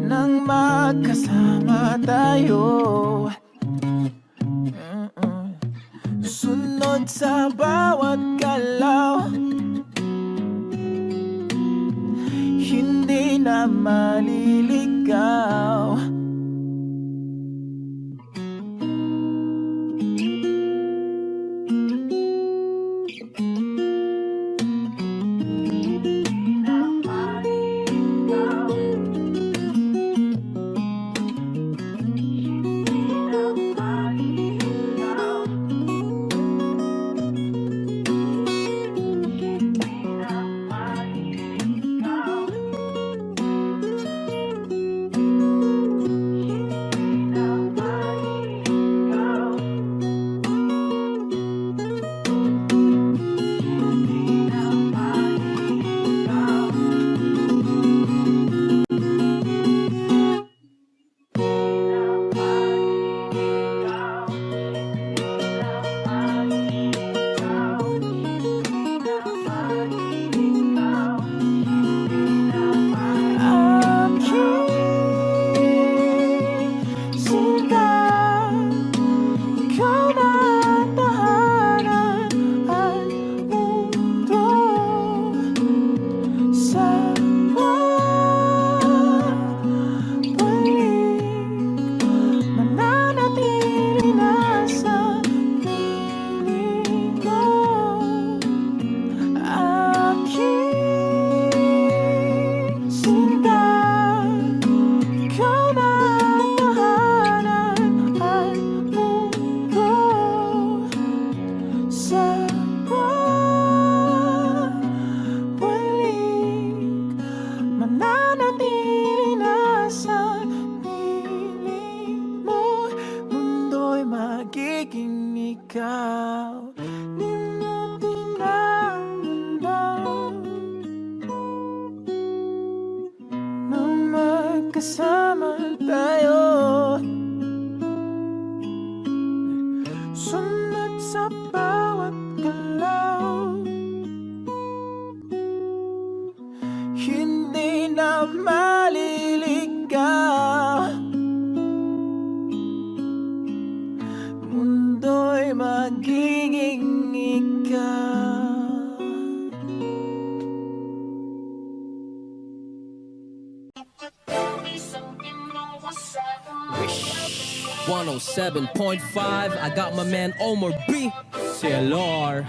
nang magkasama tayo. Sunod sa bawat galaw, hindi na maliligaw. magiging ikaw. Limutin ang mundo nang magkasama tayo. Sunod sa bawat galaw, hindi na maliligaw. Mundo'y magiging ikaw. 107.5, I got my man Omar B. CLR.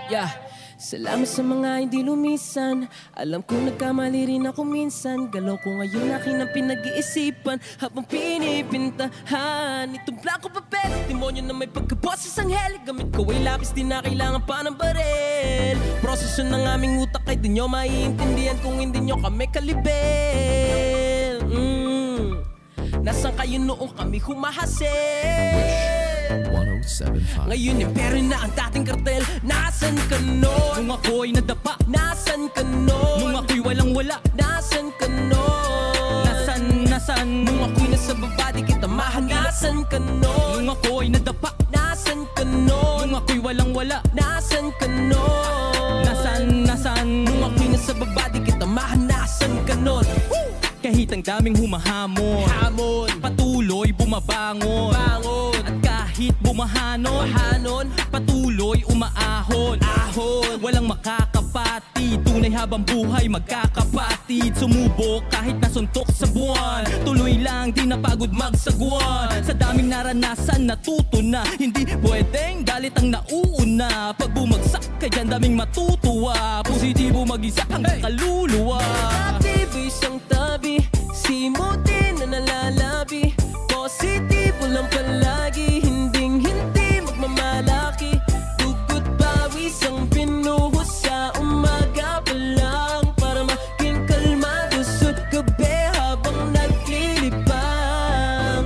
Yeah. Salamat sa mga hindi lumisan. Alam ko nagkamali rin ako minsan. Galaw ko ngayon aking ang pinag-iisipan habang pinipintahan itong blanco papel. Demonyo na may pagkaboses ang hel. Gamit ko ay lapis, di na kailangan pa ng barel. Proseso ng aming utak ay di nyo maiintindihan kung hindi nyo kami kalibel. Nasaan kayo noong kami humahasil? 107.5. Ngayon impero na ang dating kartel. Nasaan ka nun? Nung ako'y nadapa. Nasaan ka nun? Nung ako'y walang-wala. Nasaan ka nun? Nasaan? Nung ako'y nasa baba di kita mahanap. Nasaan ka nun? Nung ako'y nadapa. Nasaan ka nun? Nung ako'y walang-wala. Nasaan ka nun? Nasaan? Nung ako'y nasa baba di kita mahanap. Nasaan ka nun? Kahit ang daming humahamon, patuloy bumabangon. At kahit bumahanon, patuloy umaahon. Walang makakapatid, tunay habang buhay magkakapatid. Sumubok kahit nasuntok sa buwan, tuloy lang di napagod magsagwan. Sa daming naranasan natuto na, hindi pwedeng galit ang nauuna. Pag bumagsak ka dyan daming matutuwa, positibo mag-isa ang kaluluwa. Dati isang tabi, simutin na nalalabi. Positibo lang palagi, hindi magmamalaki. Dugot pawis ang binuhos sa umaga pa lang, para maging kalmado sa gabi habang naglilibang.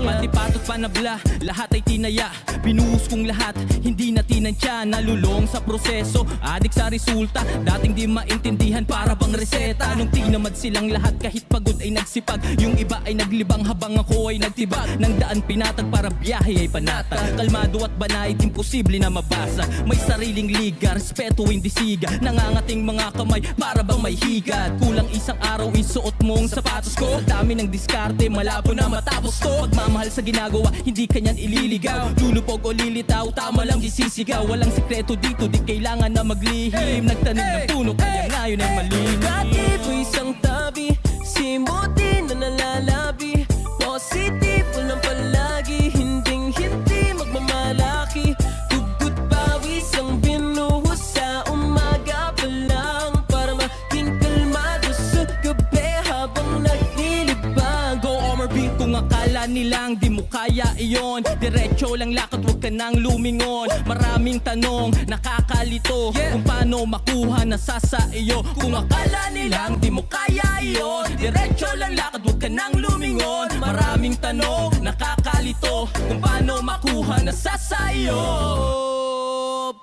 Pati patot panabla, lahat ay tinaya. Binuhos kong lahat, hindi na tinansya. Nalulong sa proseso, adik sa resulta. Dating di maintindihan, para bang reseta. Nung tinamad silang lahat, kahit pagod ay nagsipag. Yung iba ay naglibang habang ako ay nagtibag. Nang daan pinatag para biyahe ay panatag. Kalmado at banayad, imposible na mabasa. May sariling liga, respeto hindi siga. Nangangating mga kamay, para bang may higat. Kulang isang araw isuot mong sapatos ko. Sa dami ng diskarte, malabo na matapos to. Pagmamahal sa ginagawa, hindi kanyan ililigaw. Lulupog o lilitaw, tama lang disisigaw. Walang sikreto dito, di kailangan na maglihim. Nagtanim ng puno, kaya ngayon ay malilim. Dati po isang tabi, simutin na nalalabi. Positibo lang palagi, hindi magmamalaki. Dugot pawis ang binuhos sa umaga pa lang, para maging kalmado sa gabi habang naglilibang. Go Omar B, kung akala nilang di mo kaya iyon, diretso lang lakad, huwag ka nang lumingon. Maraming tanong, nakakalito, kung paano makuha na sa iyo. Kung akala nilang di mo kaya iyon, diretso lang lakad, huwag ka nang lumingon. Maraming tanong, nakakalito, kung paano makuha na sa iyo.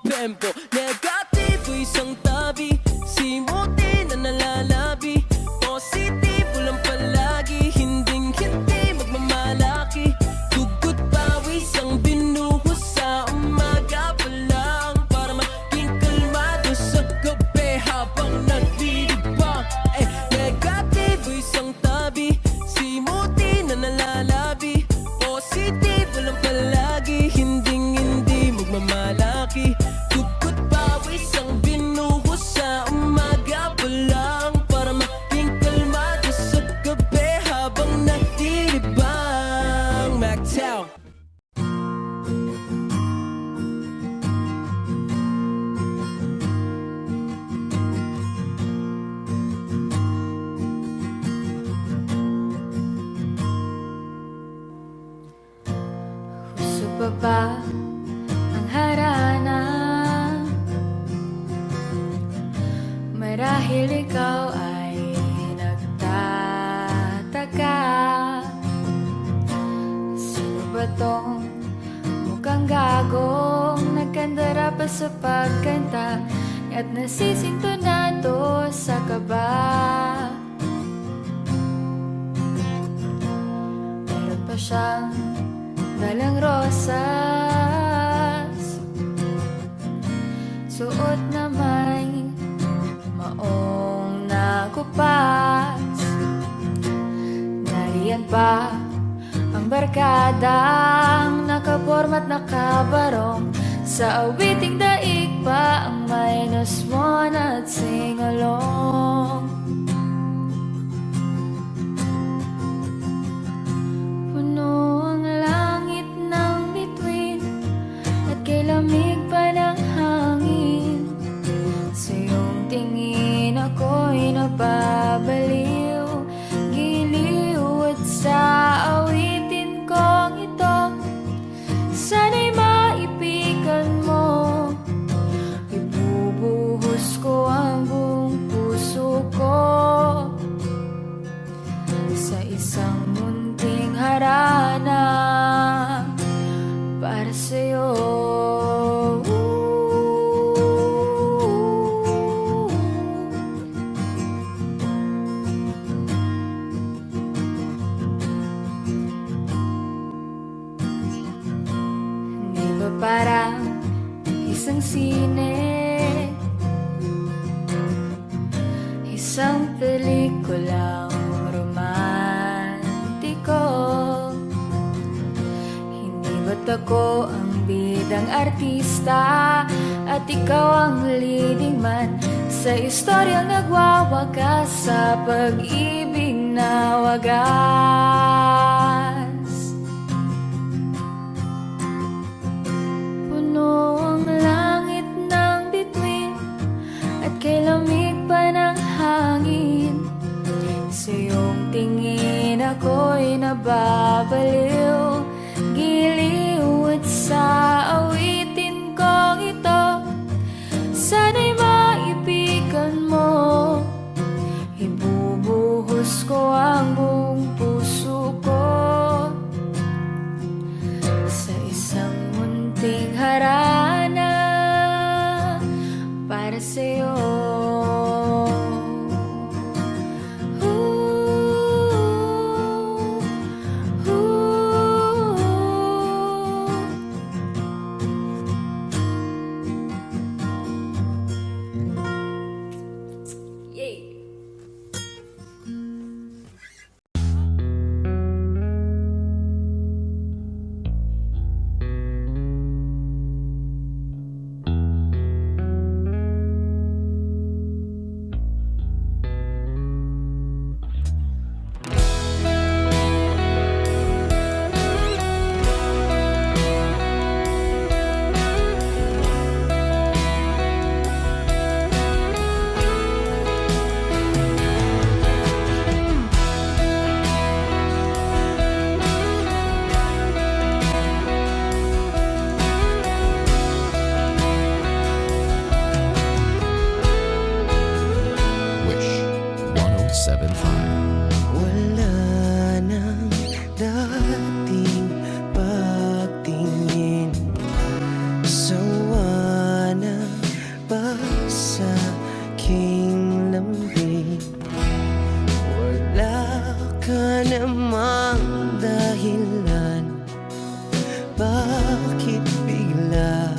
Tempo, negatibo isang tabi, simutin na nalalabi. Positibo lang palagi, hindi magmamalaki. Dugot pawis ang binuhos sa umaga pa lang, para maging kalmado sa gabi habang naglilibang. Negatibo isang tabi, simutin na nalalabi. Positibo lang palagi, hindi magmamalaki. Dugot pawis ang binuhos sa umaga pa lang, para maging kalmado sa gabi habang naglilibang. MacTown. Gusto pa ba ang harana? Marahil ikaw ay nagtataka, sino ba tong mukhang gagong nagkandara pa sa pagkanta at nasisintonado sa kaba? Meron pa siyang dalang rosas, suot na may maong nakupas. Nariyan pa ang barkadang nakaporma't nakabarong, Sa awiting daig pa ang minus one at sing along. Puno ang langit ng bituin at kay lamig pa ng hangin. Sa iyong tingin ako'y napabaliw, giliw at sa awitin kong ito, sana'y maipigan mo. Ibubuhos ko ang buong puso ko sa isang munting harana para sa'yo. Di ba parang isang sine, isang pelikulang romantiko? Hindi ba't ako ang bidang artista at ikaw ang leading man sa istoryang nagwawakas sa pag-ibig na wagas? Puno ang langit ng bituin at kay lamig pa ng hangin. Sa iyong tingin ako'y nababaliw, giliw at sa awitin kong ito, sana'y maipigan mo. Ibubuhos ko ang buong puso ko sa isang munting harana para sa'yo. Yay! Wish 1075. Wala nang dating pagtingin, sawa na ba sa aking lambing? Wala ka namang dahilan, bakit bigla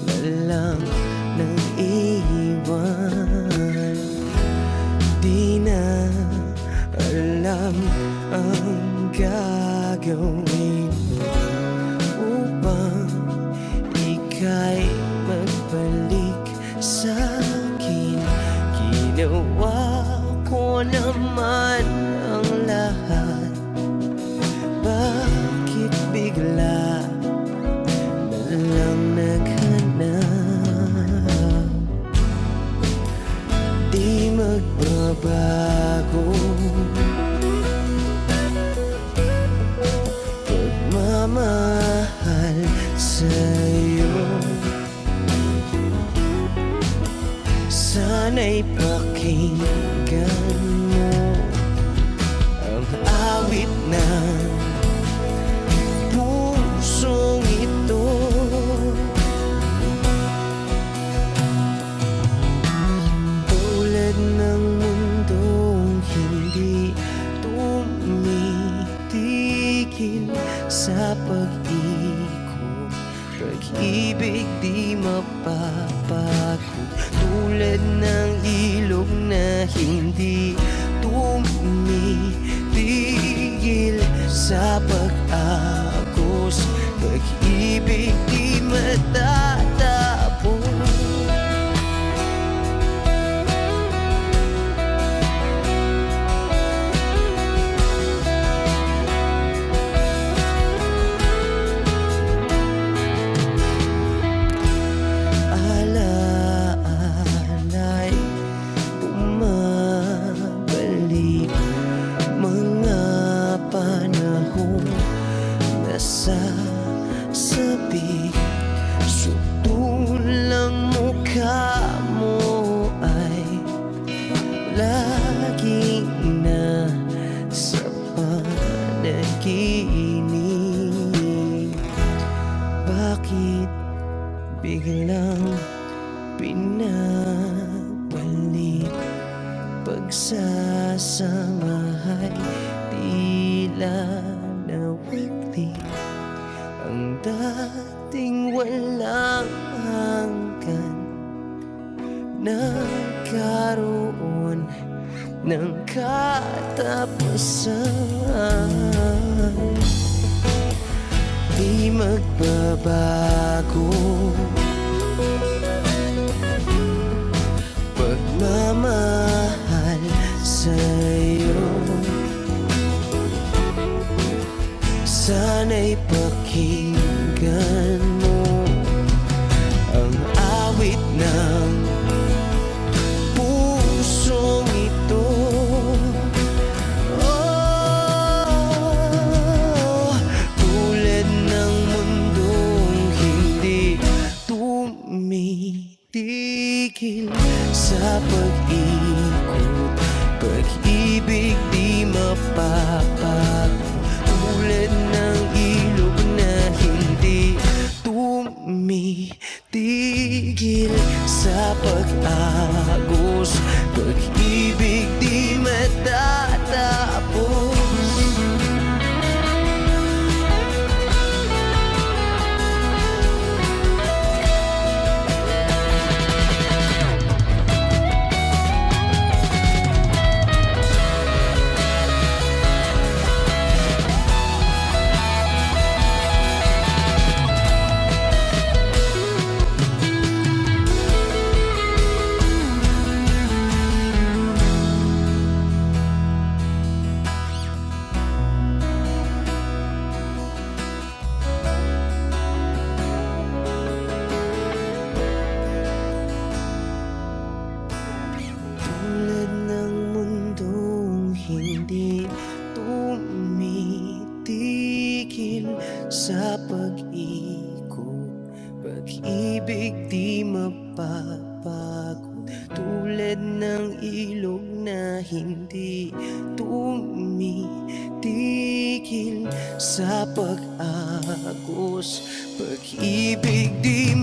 na lang nang iwan? Di na alam ang gagawin upang ika'y magbalik sa akin. Ginawa ko naman ang lahat, bakit bigla na lang naghanap? Di magbabago pagmamahal sa'yo. Sana'y pakinggan mo ang awit ng pusong ito. Tulad ng mundong hindi tumitigil sa pag-ikot, pag-ibig di mapapagod. Tulad ng ilog na hindi tumitigil sa pag-agos, pag-ibig di matapos. biglang pinabalik. Pagsasamahay tila nawagli. Ang dating walang hanggan nagkaroon ng katapusan. Di magbabago pagmamahal sa'yo. Sana'y pakinggan mo ang awit ng pusong ito. Oh, tulad ng mundong hindi tumitigil sa pag-ikot, pag-ibig di mapapago. Tulad ng ilog na hindi tumitigil sa pag-agos, pag-ibig di matatapos. Tulad ng mundong hindi tumitigil sa pag-ikot, pag-ibig di mapapagod. Tulad ng ilog na hindi tumitigil sa pag-agos, pag-ibig di